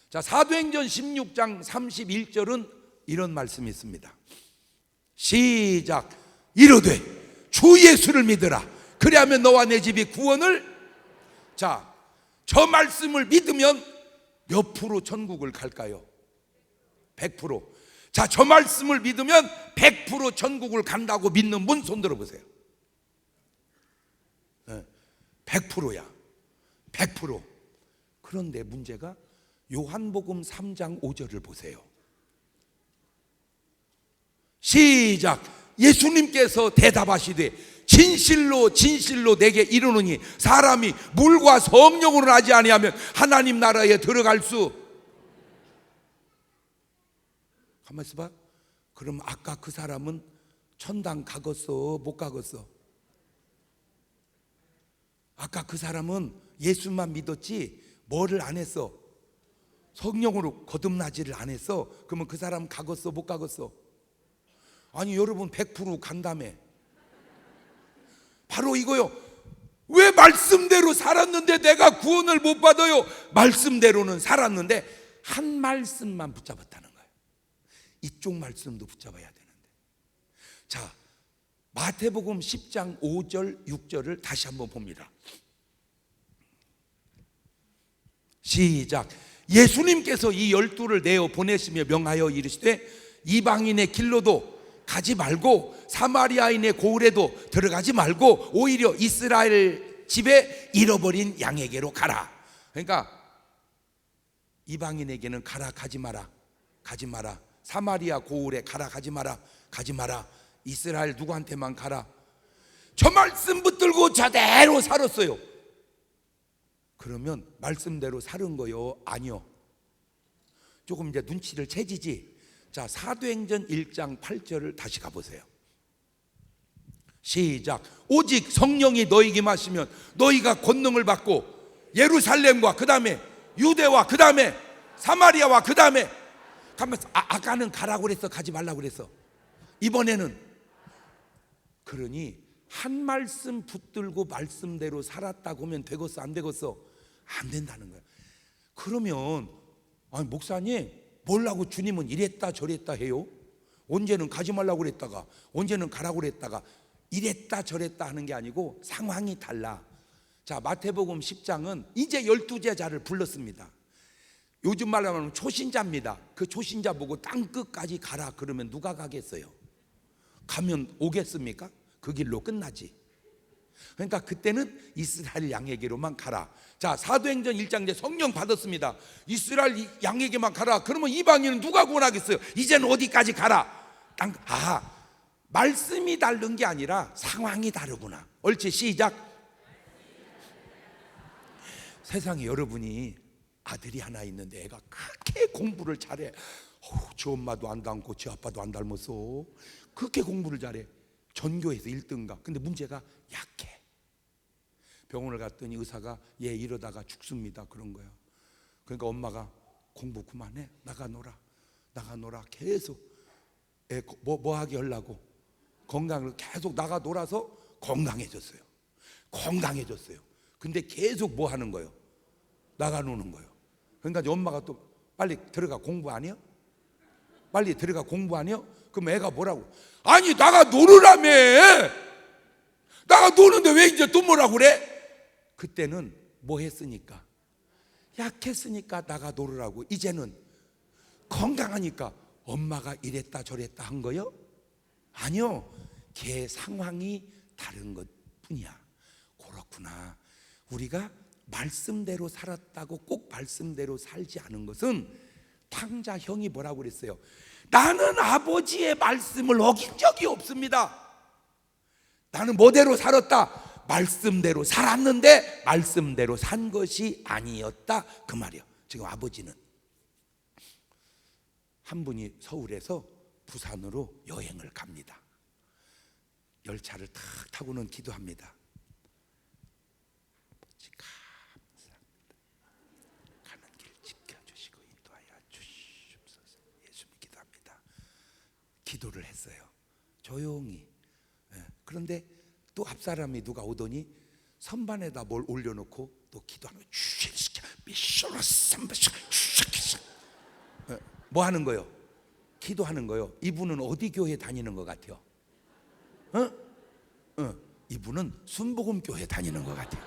자, 사도행전 16장 31절은 이런 말씀이 있습니다. 시작. 이르되 주 예수를 믿으라. 그리하면 너와 내 집이 구원을. 자, 저 말씀을 믿으면 몇 프로 천국을 갈까요? 100%. 자, 저 말씀을 믿으면 100% 천국을 간다고 믿는 분 손 들어보세요. 100%야. 100%. 그런데 문제가 요한복음 3장 5절을 보세요. 시작. 예수님께서 대답하시되 진실로 진실로 내게 이르노니 사람이 물과 성령으로 하지 아니하면 하나님 나라에 들어갈 수. 가만 있어봐. 그럼 아까 그 사람은 천당 가겠어 못 가겠어? 아까 그 사람은 예수만 믿었지 뭐를 안 했어? 성령으로 거듭나지를 안 했어. 그러면 그 사람 가겠어 못 가겠어? 아니 여러분 100% 간다며. 바로 이거요. 왜 말씀대로 살았는데 내가 구원을 못 받아요? 말씀대로는 살았는데 한 말씀만 붙잡았다는 거예요. 이쪽 말씀도 붙잡아야 되는데. 자, 마태복음 10장 5절 6절을 다시 한번 봅니다. 시작. 예수님께서 이 12를 내어 보내시며 명하여 이르시되 이방인의 길로도 가지 말고 사마리아인의 고을에도 들어가지 말고 오히려 이스라엘 집에 잃어버린 양에게로 가라. 그러니까 이방인에게는 가라 가지 마라 가지 마라. 사마리아 고을에 가라 가지 마라 가지 마라. 이스라엘 누구한테만 가라. 저 말씀 붙들고 저대로 살았어요. 그러면 말씀대로 살은 거요? 아니요. 조금 이제 눈치를 채지지. 자, 사도행전 1장 8절을 다시 가보세요. 시작. 오직 성령이 너희에게 마시면 너희가 권능을 받고 예루살렘과 그 다음에 유대와 그 다음에 사마리아와 그 다음에 가면서 아까는 가라고 그랬어 가지 말라고 그랬어. 이번에는 그러니 한 말씀 붙들고 말씀대로 살았다고 하면 되겠어 안 되겠어? 안 된다는 거야. 그러면 아니 목사님 뭐라고 주님은 이랬다 저랬다 해요? 언제는 가지 말라고 그랬다가 언제는 가라고 그랬다가 이랬다 저랬다 하는 게 아니고 상황이 달라. 자, 마태복음 10장은 이제 12제자를 불렀습니다. 요즘 말로 하면 초신자입니다. 그 초신자 보고 땅끝까지 가라 그러면 누가 가겠어요? 가면 오겠습니까? 그 길로 끝나지. 그러니까 그때는 이스라엘 양에게로만 가라. 자, 사도행전 1장 이제 성령 받았습니다. 이스라엘 양에게만 가라. 그러면 이방인은 누가 구원하겠어요? 이제는 어디까지 가라? 말씀이 다른 게 아니라 상황이 다르구나. 옳지, 시작. 세상에 여러분이 아들이 하나 있는데 애가 그렇게 공부를 잘해. 지 엄마도 안 닮고 지 아빠도 안 닮았어. 그렇게 공부를 잘해. 전교에서 1등가. 근데 문제가 약해. 병원을 갔더니 의사가 얘 이러다가 죽습니다 그런 거야. 그러니까 엄마가 공부 그만해 나가 놀아 계속 애 뭐 하게 하려고 건강을 계속 나가 놀아서 건강해졌어요. 근데 계속 뭐 하는 거예요? 나가 노는 거예요. 그러니까 엄마가 또 빨리 들어가 공부 안 해요? 빨리 들어가 공부 안 해요? 그럼 애가 뭐라고? 아니 나가 놀으라며. 나가 노는데 왜 이제 또 뭐라고 그래? 그때는 뭐 했으니까? 약했으니까 나가 놀으라고. 이제는 건강하니까 엄마가 이랬다 저랬다 한 거요? 아니요. 걔 상황이 다른 것 뿐이야. 그렇구나. 우리가 말씀대로 살았다고 꼭 말씀대로 살지 않은 것은 탕자 형이 뭐라고 그랬어요? 나는 아버지의 말씀을 어긴 적이 없습니다. 나는 뭐대로 살았다? 말씀대로 살았는데 말씀대로 산 것이 아니었다 그 말이에요. 지금 아버지는 한 분이 서울에서 부산으로 여행을 갑니다. 열차를 탁 타고는 기도합니다. 아버지 감사합니다. 가는 길 지켜주시고 인도하여 주시옵소서. 예수님 기도합니다. 기도를 했어요. 조용히. 그런데 또 앞사람이 누가 오더니 선반에다 뭘 올려놓고 또 기도하는 뭐 하는 거요? 기도하는 거요. 이분은 어디 교회 다니는 것 같아요? 이분은 순복음교회 다니는 것 같아요.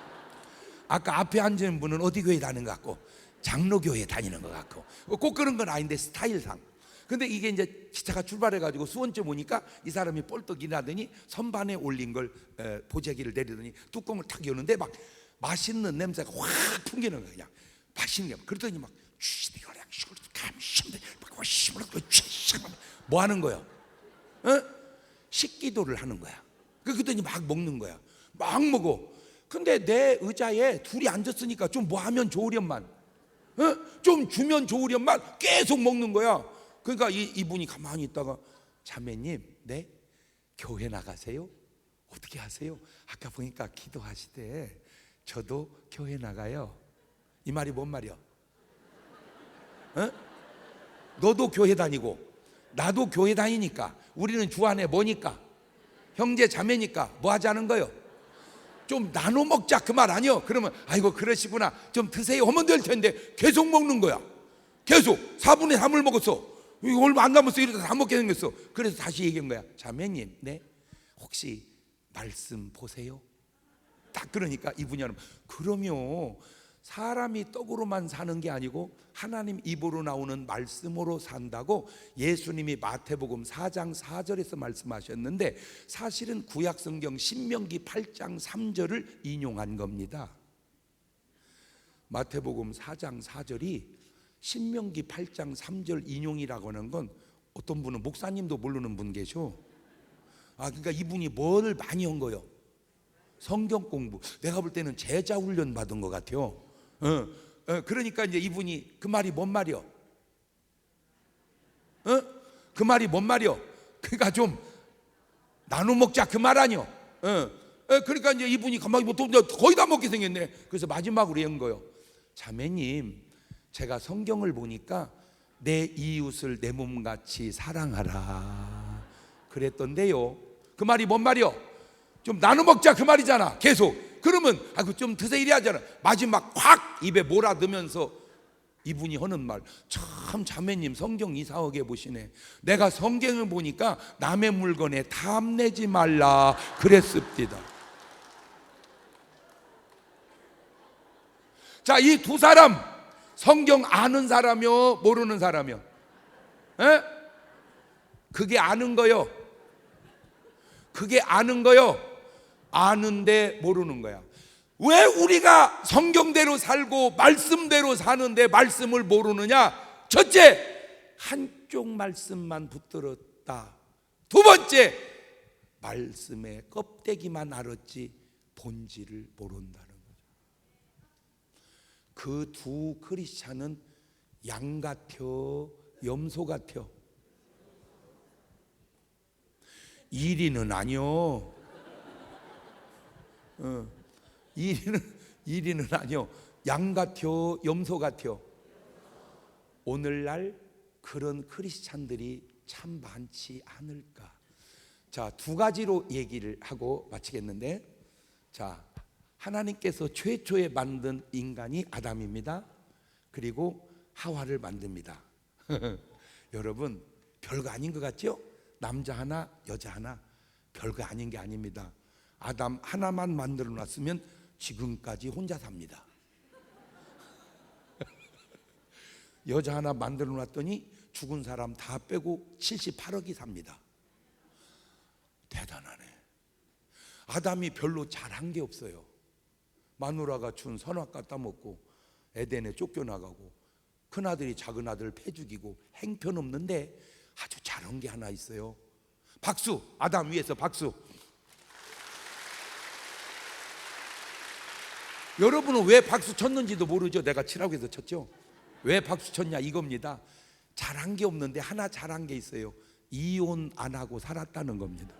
아까 앞에 앉은 분은 어디 교회 다니는 것 같고 장로교회 다니는 것 같고 꼭 그런 건 아닌데 스타일상. 근데 이게 이제 기차가 출발해가지고 수원쯤 오니까 이 사람이 뻘떡 일하더니 선반에 올린 걸 보재기를 내리더니 뚜껑을 탁 여는데 막 맛있는 냄새가 확 풍기는 거야. 그냥 맛있는 게. 그러더니 막 뭐 하는 거야? 식기도를 하는 거야. 그랬더니 막 먹는 거야. 막 먹어. 근데 내 의자에 둘이 앉았으니까 좀 뭐 하면 좋으련만, 좀 주면 좋으련만 계속 먹는 거야. 그러니까 이분이 가만히 있다가, 자매님, 네? 교회 나가세요? 어떻게 하세요? 아까 보니까 기도하시대. 저도 교회 나가요. 이 말이 뭔 말이야? 너도 교회 다니고 나도 교회 다니니까 우리는 주 안에 뭐니까? 형제 자매니까 뭐 하자는 거요? 좀 나눠 먹자, 그 말 아니요? 그러면 아이고 그러시구나, 좀 드세요 하면 될 텐데 계속 먹는 거야. 계속 4분의 3을 먹었어. 이거 얼마 안 남았어. 이러다 다 먹게 생겼어. 그래서 다시 얘기한 거야. 자매님, 네? 혹시 말씀 보세요? 딱 그러니까 이분이 하는, 그럼요, 사람이 떡으로만 사는 게 아니고 하나님 입으로 나오는 말씀으로 산다고 예수님이 마태복음 4장 4절에서 말씀하셨는데, 사실은 구약성경 신명기 8장 3절을 인용한 겁니다. 마태복음 4장 4절이 신명기 8장 3절 인용이라고 하는 건 어떤 분은 목사님도 모르는 분 계셔. 그러니까 이분이 뭘 많이 한 거요? 성경 공부. 내가 볼 때는 제자 훈련 받은 것 같아요. 그러니까 이제 이분이, 그 말이 뭔 말이요? 그 말이 뭔 말이요? 그러니까 좀 나눠 먹자, 그 말 아니요? 그러니까 이제 이분이 가만히 거의 다 먹게 생겼네. 그래서 마지막으로 한 거요. 자매님, 제가 성경을 보니까 내 이웃을 내 몸같이 사랑하라 그랬던데요. 그 말이 뭔 말이요? 좀 나눠 먹자, 그 말이잖아. 계속. 그러면 좀 드세요 이래 하잖아. 마지막 확 입에 몰아넣으면서 이분이 하는 말, 참 자매님 성경 이상하게 보시네. 내가 성경을 보니까 남의 물건에 탐내지 말라 그랬습니다. 자, 이 두 사람 성경 아는 사람이요, 모르는 사람이요? 그게 아는 거요. 그게 아는 거요. 아는데 모르는 거야. 왜 우리가 성경대로 살고 말씀대로 사는데 말씀을 모르느냐? 첫째, 한쪽 말씀만 붙들었다. 두 번째, 말씀의 껍데기만 알았지 본질을 모른다는 거죠. 그 두 크리스찬은 양 같아, 염소 같아? 1위는 아니요. 1위는 아니요. 양 같아요, 염소 같아요? 오늘날 그런 크리스찬들이 참 많지 않을까. 자, 두 가지로 얘기를 하고 마치겠는데, 자, 하나님께서 최초에 만든 인간이 아담입니다. 그리고 하와를 만듭니다. 여러분, 별거 아닌 것 같죠? 남자 하나, 여자 하나, 별거 아닌 게 아닙니다. 아담 하나만 만들어 놨으면 지금까지 혼자 삽니다. 여자 하나 만들어 놨더니 죽은 사람 다 빼고 78억이 삽니다. 대단하네. 아담이 별로 잘한 게 없어요. 마누라가 준 선악 갖다 먹고 에덴에 쫓겨나가고 큰아들이 작은아들 패 죽이고 행편없는데 아주 잘한 게 하나 있어요. 박수! 아담 위에서 박수! 여러분은 왜 박수 쳤는지도 모르죠? 내가 치라고 해서 쳤죠? 왜 박수 쳤냐 이겁니다. 잘한 게 없는데 하나 잘한 게 있어요. 이혼 안 하고 살았다는 겁니다.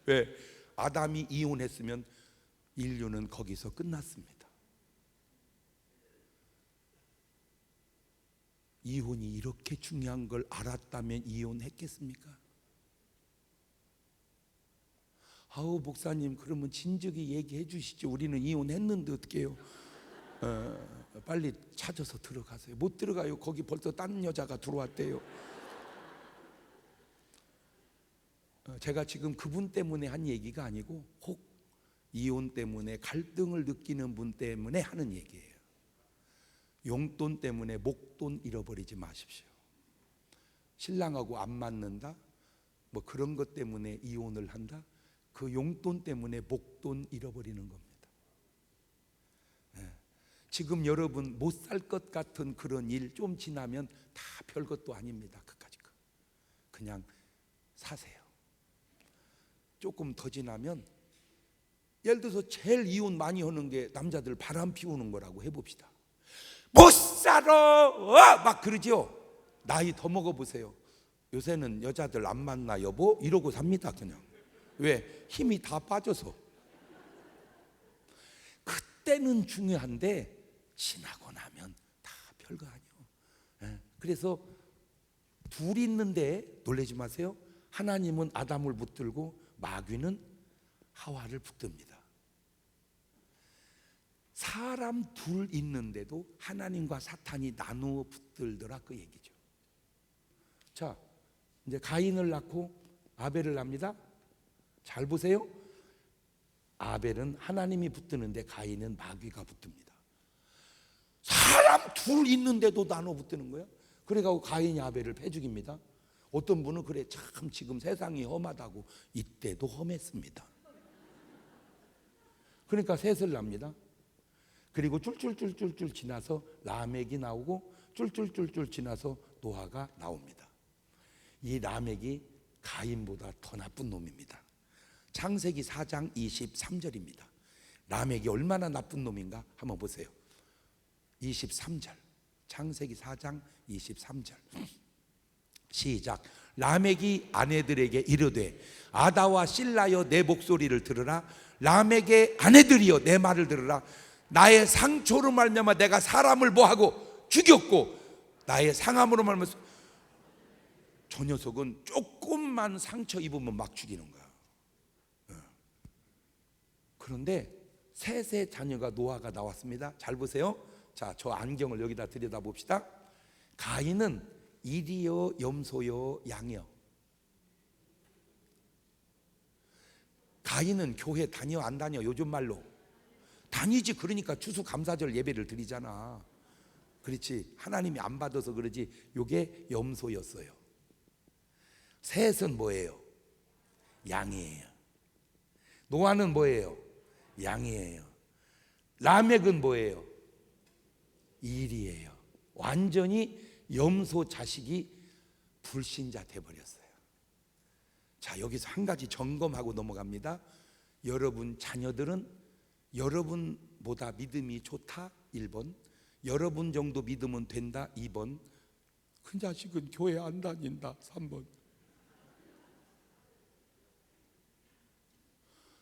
왜? 아담이 이혼했으면 인류는 거기서 끝났습니다. 이혼이 이렇게 중요한 걸 알았다면 이혼했겠습니까? 아우 목사님, 그러면 진즉이 얘기해 주시죠. 우리는 이혼했는데 어떡해요? 빨리 찾아서 들어가세요. 못 들어가요. 거기 벌써 다른 여자가 들어왔대요. 제가 지금 그분 때문에 한 얘기가 아니고 혹 이혼 때문에 갈등을 느끼는 분 때문에 하는 얘기예요. 용돈 때문에 목돈 잃어버리지 마십시오. 신랑하고 안 맞는다? 뭐 그런 것 때문에 이혼을 한다? 그 용돈 때문에 목돈 잃어버리는 겁니다. 지금 여러분 못 살 것 같은 그런 일 좀 지나면 다 별것도 아닙니다. 그까짓 거 그냥 사세요. 조금 더 지나면, 예를 들어서 제일 이혼 많이 하는 게 남자들 바람 피우는 거라고 해봅시다. 못 살아 막 그러죠. 나이 더 먹어보세요. 요새는 여자들 안 만나 여보 이러고 삽니다. 그냥. 왜? 힘이 다 빠져서. 그때는 중요한데 지나고 나면 다 별거 아니에요. 그래서 둘 있는데 놀라지 마세요. 하나님은 아담을 붙들고 마귀는 하와를 붙듭니다. 사람 둘 있는데도 하나님과 사탄이 나누어 붙들더라, 그 얘기죠. 자, 이제 가인을 낳고 아벨을 낳습니다. 잘 보세요. 아벨은 하나님이 붙드는데 가인은 마귀가 붙듭니다. 사람 둘 있는데도 나눠 붙드는 거야. 그래가지고 가인이 아벨을 패 죽입니다. 어떤 분은 그래 참 지금 세상이 험하다고. 이때도 험했습니다. 그러니까 셋을 낳습니다. 그리고 쫄쫄쫄쫄쫄 지나서 라멕이 나오고 쫄쫄쫄쫄 지나서 노아가 나옵니다. 이 라멕이 가인보다 더 나쁜 놈입니다. 창세기 4장 23절입니다. 라멕이 얼마나 나쁜 놈인가 한번 보세요. 23절, 창세기 4장 23절 시작. 라멕이 아내들에게 이르되 아다와 실라여 내 목소리를 들으라. 라멕의 아내들이여 내 말을 들으라. 나의 상처로 말미암아 내가 사람을 뭐하고 죽였고 나의 상함으로 말미암아. 저 녀석은 조금만 상처 입으면 막 죽이는 거야. 그런데 셋의 자녀가 노아가 나왔습니다. 잘 보세요. 자, 저 안경을 여기다 들여다봅시다. 가인은 일이여 염소여 양이여. 가인은 교회 다녀 안 다녀? 요즘 말로 다니지. 그러니까 추수감사절 예배를 드리잖아. 그렇지. 하나님이 안 받아서 그러지. 요게 염소였어요. 셋은 뭐예요? 양이에요. 노아는 뭐예요? 양이에요. 라멕은 뭐예요? 일이에요. 완전히 염소 자식이 불신자 돼버렸어요. 자, 여기서 한 가지 점검하고 넘어갑니다. 여러분 자녀들은 여러분보다 믿음이 좋다 1번, 여러분 정도 믿으면 된다 2번, 그 자식은 교회 안 다닌다 3번.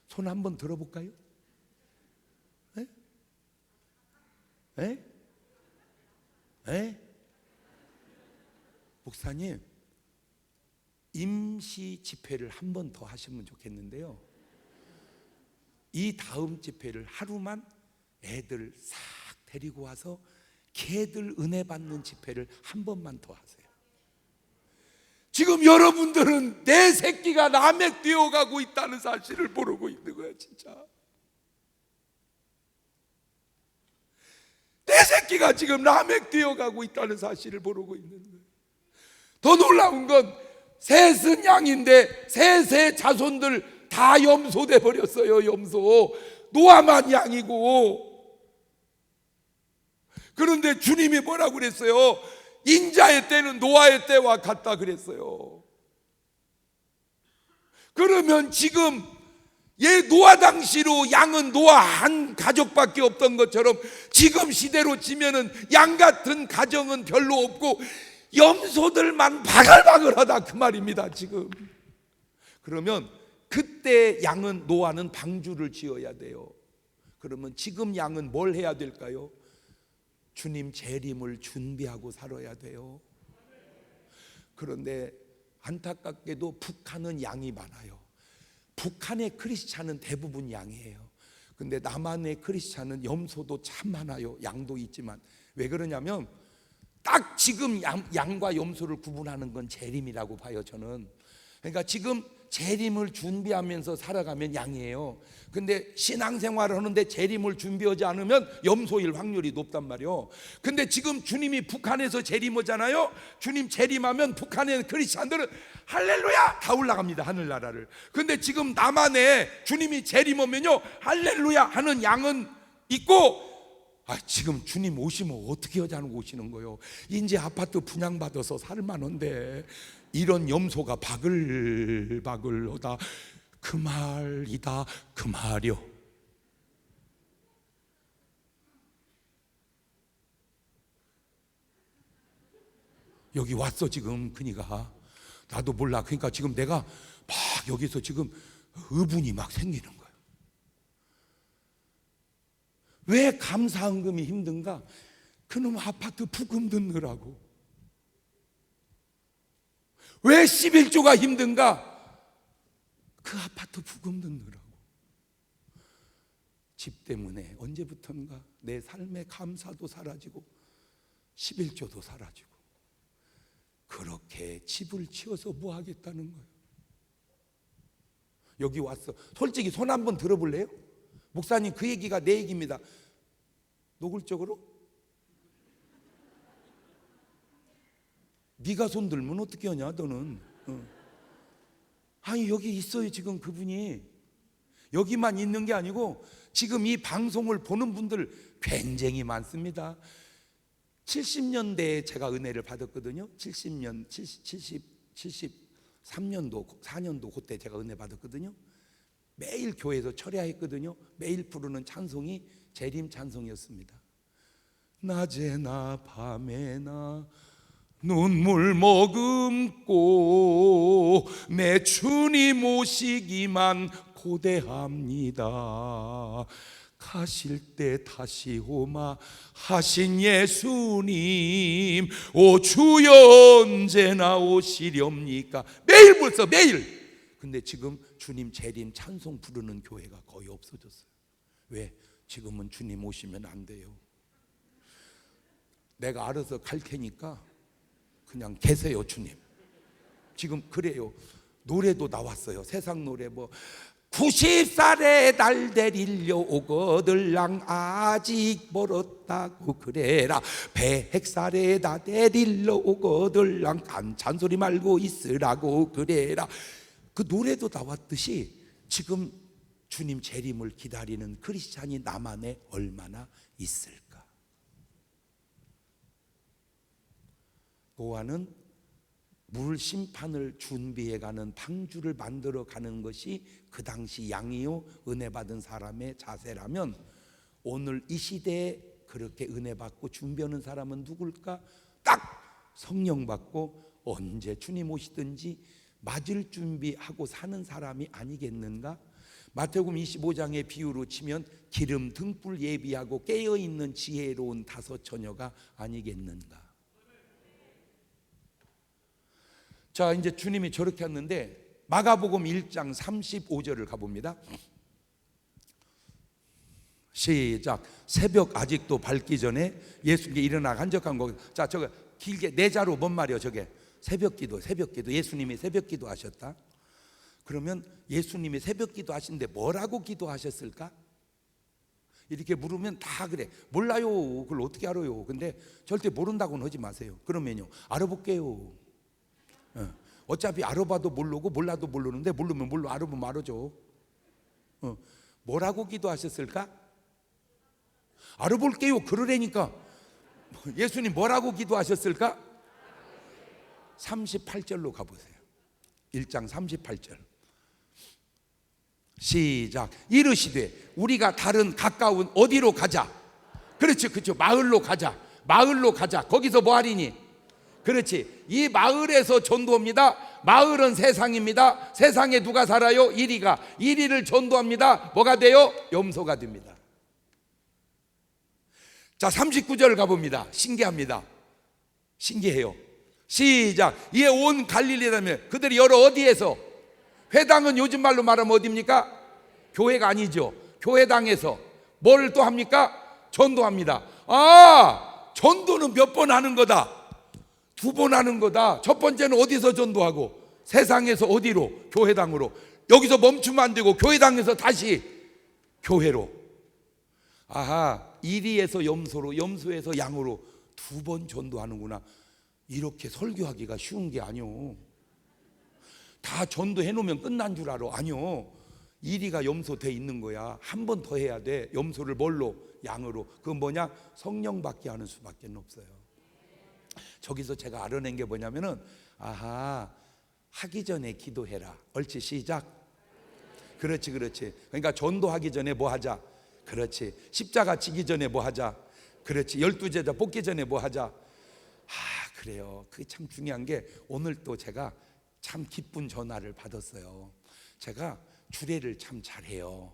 손 한번 들어볼까요? 에? 에? 에? 목사님, 임시 집회를 한 번 더 하시면 좋겠는데요. 이 다음 집회를 하루만 애들 싹 데리고 와서 걔들 은혜 받는 집회를 한 번만 더 하세요. 지금 여러분들은 내 새끼가 라멕 되어가고 있다는 사실을 모르고 있는 거야. 진짜 내 새끼가 지금 라멕 되어가고 있다는 사실을 모르고 있는 거예요. 더 놀라운 건 셋은 양인데 셋의 자손들 다 염소돼 버렸어요. 염소. 노아만 양이고. 그런데 주님이 뭐라고 그랬어요? 인자의 때는 노아의 때와 같다 그랬어요. 그러면 지금 노아 당시로 양은 노아 한 가족밖에 없던 것처럼 지금 시대로 치면은 양 같은 가정은 별로 없고 염소들만 바글바글하다 그 말입니다. 지금. 그러면 그때 양은 노아는 방주를 지어야 돼요. 그러면 지금 양은 뭘 해야 될까요? 주님 재림을 준비하고 살아야 돼요. 그런데 안타깝게도 북한은 양이 많아요. 북한의 크리스찬은 대부분 양이에요. 근데 남한의 크리스찬은 염소도 참 많아요. 양도 있지만. 왜 그러냐면 딱 지금 양과 염소를 구분하는 건 재림이라고 봐요. 저는. 그러니까 지금 재림을 준비하면서 살아가면 양이에요. 근데 신앙생활을 하는데 재림을 준비하지 않으면 염소일 확률이 높단 말이에요. 근데 지금 주님이 북한에서 재림하잖아요. 주님 재림하면 북한의 크리스찬들은 할렐루야 다 올라갑니다. 하늘나라를. 근데 지금 남한에 주님이 재림하면요 할렐루야 하는 양은 있고, 지금 주님 오시면 어떻게 하자는 오시는 거예요. 이제 아파트 분양받아서 살만한데 이런 염소가 바글바글하다. 그 말이다 그 말이요. 여기 왔어 지금 그니가. 나도 몰라. 그러니까 지금 내가 막 여기서 지금 의분이 막 생기는 거예요. 왜 감사헌금이 힘든가? 그놈 아파트 부금 듣느라고. 왜 11조가 힘든가? 그 아파트 부금 듣느라고. 집 때문에 언제부턴가 내 삶의 감사도 사라지고 11조도 사라지고. 그렇게 집을 지어서 뭐 하겠다는 거예요? 여기 왔어. 솔직히 손 한번 들어볼래요? 목사님 그 얘기가 내 얘기입니다. 노골적으로? 네가 손 들면 어떻게 하냐 너는. 아니 여기 있어요 지금 그분이. 여기만 있는 게 아니고 지금 이 방송을 보는 분들 굉장히 많습니다. 70년대에 제가 은혜를 받았거든요. 73년도 4년도 그때 제가 은혜 받았거든요. 매일 교회에서 철야했거든요. 매일 부르는 찬송이 재림 찬송이었습니다. 낮에나 밤에나 눈물 머금고 내 주님 오시기만 고대합니다. 가실 때 다시 오마 하신 예수님, 오 주여 언제나 오시렵니까? 매일 벌써 매일. 근데 지금 주님 재림 찬송 부르는 교회가 거의 없어졌어요. 왜? 지금은 주님 오시면 안 돼요. 내가 알아서 갈 테니까 그냥 계세요 주님. 지금 그래요. 노래도 나왔어요. 세상 노래 뭐 90살에 날 데리려 오거들랑 아직 멀었다고 그래라. 100살에 나 데리러 오거들랑 잔소리 말고 있으라고 그래라. 그 노래도 나왔듯이 지금 주님 재림을 기다리는 크리스찬이 남한에 얼마나 있을까? 노아는 물 심판을 준비해가는 방주를 만들어가는 것이 그 당시 양이요 은혜 받은 사람의 자세라면, 오늘 이 시대에 그렇게 은혜 받고 준비하는 사람은 누굴까? 딱 성령 받고 언제 주님 오시든지 맞을 준비하고 사는 사람이 아니겠는가? 마태복음 25장의 비유로 치면 기름 등불 예비하고 깨어있는 지혜로운 5 처녀가 아니겠는가? 자, 이제 주님이 저렇게 했는데 마가복음 1장 35절을 가봅니다. 시작. 새벽 아직도 밝기 전에 예수님께 일어나 한적한 거. 자, 저거 길게 네 자로 뭔 말이요? 저게 새벽기도. 예수님이 새벽기도 하셨다. 그러면 예수님이 새벽기도 하신데 뭐라고 기도하셨을까? 이렇게 물으면 다 그래. 몰라요. 그걸 어떻게 알아요? 근데 절대 모른다고는 하지 마세요. 그러면요, 알아볼게요. 어차피 알아봐도 모르고 몰라도 모르는데 모르면 몰라, 알아보면 알아죠. 뭐라고 기도하셨을까? 알아볼게요. 그러라니까. 예수님 뭐라고 기도하셨을까? 38절로 가보세요. 1장 38절. 시작. 이르시되 우리가 다른 가까운 어디로 가자. 그렇지, 그렇죠. 마을로 가자. 거기서 뭐 하리니? 그렇지. 이 마을에서 전도합니다. 마을은 세상입니다. 세상에 누가 살아요? 이리가. 이리를 전도합니다. 뭐가 돼요? 염소가 됩니다. 자, 39절 가봅니다. 신기합니다. 신기해요. 시작. 이에 온 갈릴리라면 그들이 여러 어디에서, 회당은 요즘 말로 말하면 어디입니까? 교회가 아니죠. 교회당에서 뭘 또 합니까? 전도합니다. 아, 전도는 몇 번 하는 거다? 2번 하는 거다. 첫 번째는 어디서 전도하고? 세상에서 어디로? 교회당으로. 여기서 멈추면 안 되고 교회당에서 다시 교회로. 아하, 이리에서 염소로, 염소에서 양으로 2번 전도하는구나. 이렇게 설교하기가 쉬운 게 아니오. 다 전도해 놓으면 끝난 줄 알아. 아니요, 이리가 염소 돼 있는 거야. 한 번 더 해야 돼. 염소를 뭘로? 양으로. 그건 뭐냐? 성령 받게 하는 수밖에 없어요. 저기서 제가 알아낸 게 뭐냐면은, 아하, 하기 전에 기도해라. 옳지, 시작. 그렇지, 그렇지. 그러니까 전도하기 전에 뭐 하자? 그렇지. 십자가 지기 전에 뭐 하자? 그렇지. 12제자 뽑기 전에 뭐 하자? 그래요. 그게 참 중요한 게, 오늘 또 제가 참 기쁜 전화를 받았어요. 제가 주례를 참 잘해요.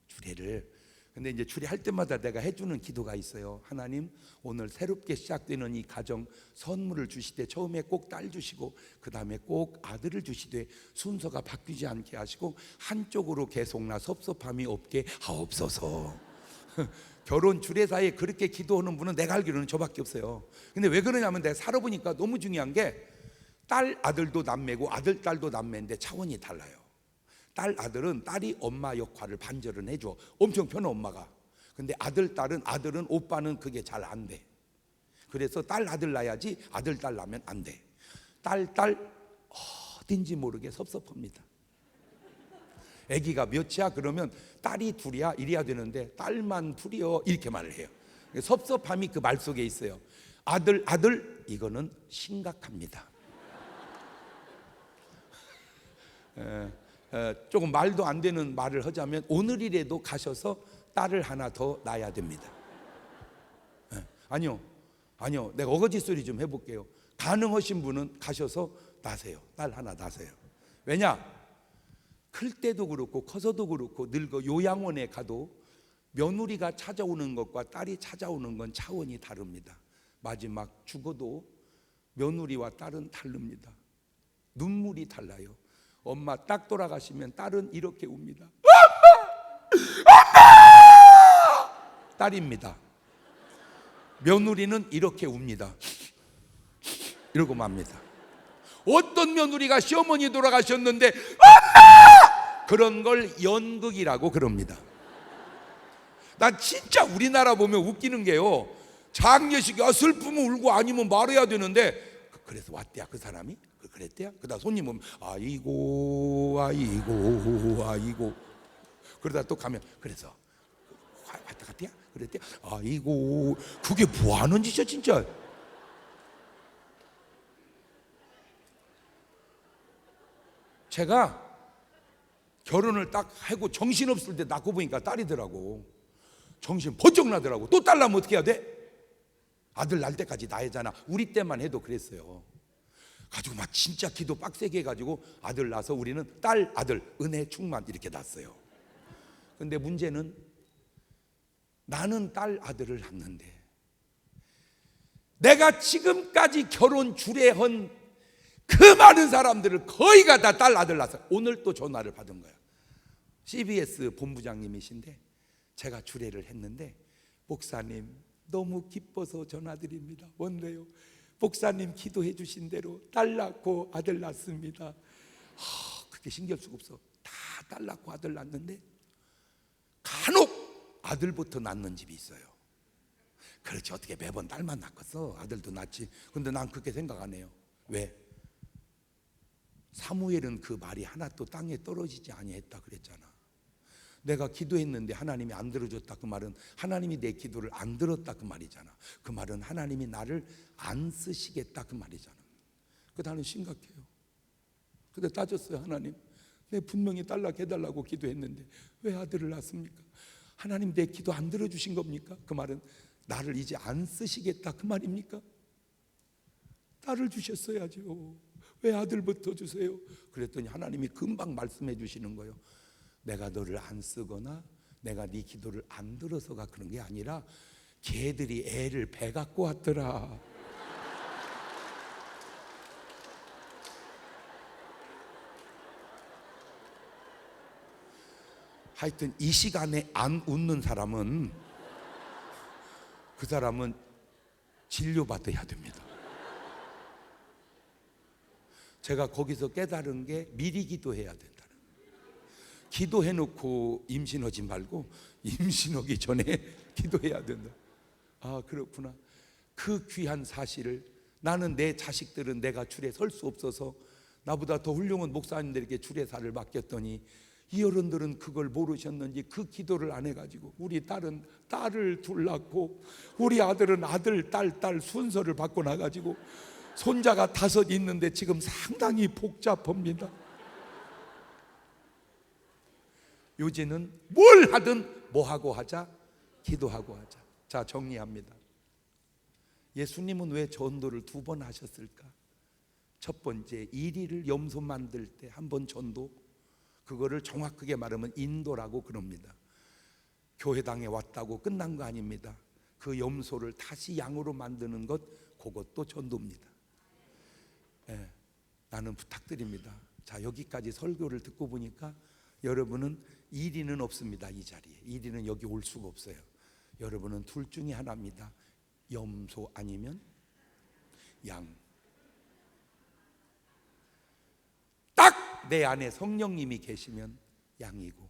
주례를. 근데 이제 주례할 때마다 내가 해주는 기도가 있어요. 하나님, 오늘 새롭게 시작되는 이 가정 선물을 주시되 처음에 꼭 딸 주시고 그 다음에 꼭 아들을 주시되 순서가 바뀌지 않게 하시고 한쪽으로 계속 나 섭섭함이 없게 하옵소서. 결혼 주례사에 그렇게 기도하는 분은 내가 알기로는 저밖에 없어요. 근데 왜 그러냐면 내가 살아보니까 너무 중요한 게, 딸 아들도 남매고 아들 딸도 남매인데 차원이 달라요. 딸 아들은 딸이 엄마 역할을 반절은 해줘. 엄청 편해 엄마가. 근데 아들 딸은, 아들은 오빠는 그게 잘 안 돼. 그래서 딸 아들 낳아야지 아들 딸 낳으면 안 돼. 딸 어딘지 모르게 섭섭합니다. 아기가 몇이야? 그러면 딸이 둘이야? 이래야 되는데 딸만 둘이요 이렇게 말을 해요. 섭섭함이 그 말 속에 있어요. 아들 이거는 심각합니다. 조금 말도 안 되는 말을 하자면 오늘이라도 가셔서 딸을 하나 더 낳아야 됩니다. 아니요 내가 어거지 소리 좀 해볼게요. 가능하신 분은 가셔서 낳으세요. 딸 하나 낳으세요. 왜냐? 클 때도 그렇고 커서도 그렇고 늙어 요양원에 가도 며느리가 찾아오는 것과 딸이 찾아오는 건 차원이 다릅니다. 마지막 죽어도 며느리와 딸은 다릅니다. 눈물이 달라요. 엄마 딱 돌아가시면 딸은 이렇게 웁니다. 엄마! 딸입니다. 며느리는 이렇게 웁니다. 이러고 맙니다. 어떤 며느리가 시어머니 돌아가셨는데 엄마! 그런 걸 연극이라고 그럽니다. 난 진짜 우리나라 보면 웃기는 게요, 장례식이 슬프면 울고 아니면 말해야 되는데, 그래서 왔대야 그 사람이? 그랬대야? 그러다 손님 오면 아이고 그러다 또 가면 그래서 왔다 갔대야? 그랬대야? 아이고, 그게 뭐 하는 짓이야 진짜. 제가 결혼을 딱 하고 정신없을 때 낳고 보니까 딸이더라고. 정신 번쩍 나더라고. 또 딸 낳으면 어떻게 해야 돼? 아들 낳을 때까지 낳아야잖아. 우리 때만 해도 그랬어요. 가지고 막 진짜 기도 빡세게 해가지고 아들 낳아서 우리는 딸 아들 은혜 충만 이렇게 낳았어요. 근데 문제는 나는 딸 아들을 낳는데 내가 지금까지 결혼 주례한 그 많은 사람들을 거의가 다 딸 아들 낳았어요. 오늘 또 전화를 받은 거야. CBS 본부장님이신데 제가 주례를 했는데, 목사님 너무 기뻐서 전화드립니다. 뭔데요? 목사님 기도해 주신 대로 딸 낳고 아들 낳습니다. 그게 신경 쓰고 없어. 다 딸 낳고 아들 낳는데 간혹 아들부터 낳는 집이 있어요. 그렇지, 어떻게 매번 딸만 낳겠어? 아들도 낳지. 근데 난 그렇게 생각 안 해요. 왜? 사무엘은 그 말이 하나 또 땅에 떨어지지 아니했다 그랬잖아. 내가 기도했는데 하나님이 안 들어줬다, 그 말은 하나님이 내 기도를 안 들었다 그 말이잖아. 그 말은 하나님이 나를 안 쓰시겠다 그 말이잖아. 나는 심각해요. 근데 따졌어요. 하나님, 내 분명히 딸 낳게 해달라고 기도했는데 왜 아들을 낳습니까? 하나님 내 기도 안 들어주신 겁니까? 그 말은 나를 이제 안 쓰시겠다 그 말입니까? 딸을 주셨어야죠. 왜 아들부터 주세요? 그랬더니 하나님이 금방 말씀해 주시는 거예요. 내가 너를 안 쓰거나 내가 네 기도를 안 들어서가 그런 게 아니라 걔들이 애를 배 갖고 왔더라. 하여튼 이 시간에 안 웃는 사람은 그 사람은 진료받아야 됩니다. 제가 거기서 깨달은 게 미리 기도해야 된다는 거예요. 기도해놓고 임신하지 말고 임신하기 전에 기도해야 된다. 그렇구나. 그 귀한 사실을 나는 내 자식들은 내가 주례 설 수 없어서 나보다 더 훌륭한 목사님들에게 주례사를 맡겼더니 이 어른들은 그걸 모르셨는지 그 기도를 안 해가지고 우리 딸은 딸을 둘 낳고 우리 아들은 아들, 딸 순서를 바꿔놔가지고 손자가 5 있는데 지금 상당히 복잡합니다. 요새는 뭘 하든 뭐 하고 하자? 기도하고 하자. 자, 정리합니다. 예수님은 왜 전도를 2번 하셨을까? 첫 번째, 이리를 염소 만들 때 한 번 전도, 그거를 정확하게 말하면 인도라고 그럽니다. 교회당에 왔다고 끝난 거 아닙니다. 그 염소를 다시 양으로 만드는 것, 그것도 전도입니다. 예, 나는 부탁드립니다. 자, 여기까지 설교를 듣고 보니까 여러분은 1위는 없습니다. 이 자리에 1위는 여기 올 수가 없어요. 여러분은 둘 중에 하나입니다. 염소 아니면 양. 딱 내 안에 성령님이 계시면 양이고,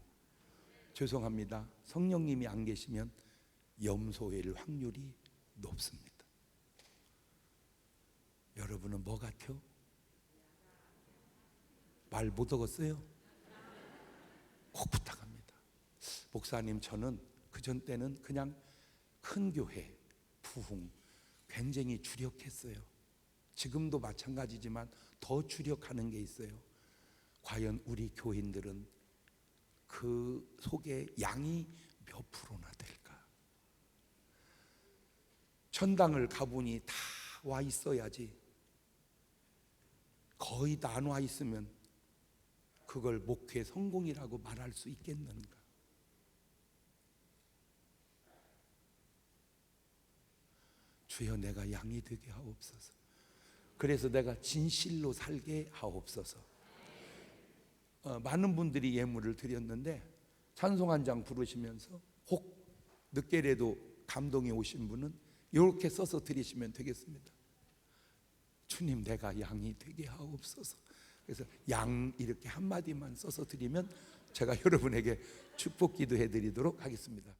죄송합니다, 성령님이 안 계시면 염소일 확률이 높습니다. 여러분은 뭐 같아요? 말 못 얻었어요? 꼭 부탁합니다. 목사님, 저는 그전 때는 그냥 큰 교회, 부흥 굉장히 주력했어요. 지금도 마찬가지지만 더 주력하는 게 있어요. 과연 우리 교인들은 그 속에 양이 몇 프로나 될까? 천당을 가보니 다 와 있어야지. 거의 다 안 와 있으면 그걸 목회 성공이라고 말할 수 있겠는가? 주여, 내가 양이 되게 하옵소서. 그래서 내가 진실로 살게 하옵소서. 많은 분들이 예물을 드렸는데 찬송 한 장 부르시면서 혹 늦게라도 감동이 오신 분은 이렇게 써서 드리시면 되겠습니다. 주님, 내가 양이 되게 하옵소서. 그래서 양 이렇게 한마디만 써서 드리면 제가 여러분에게 축복 기도해 드리도록 하겠습니다.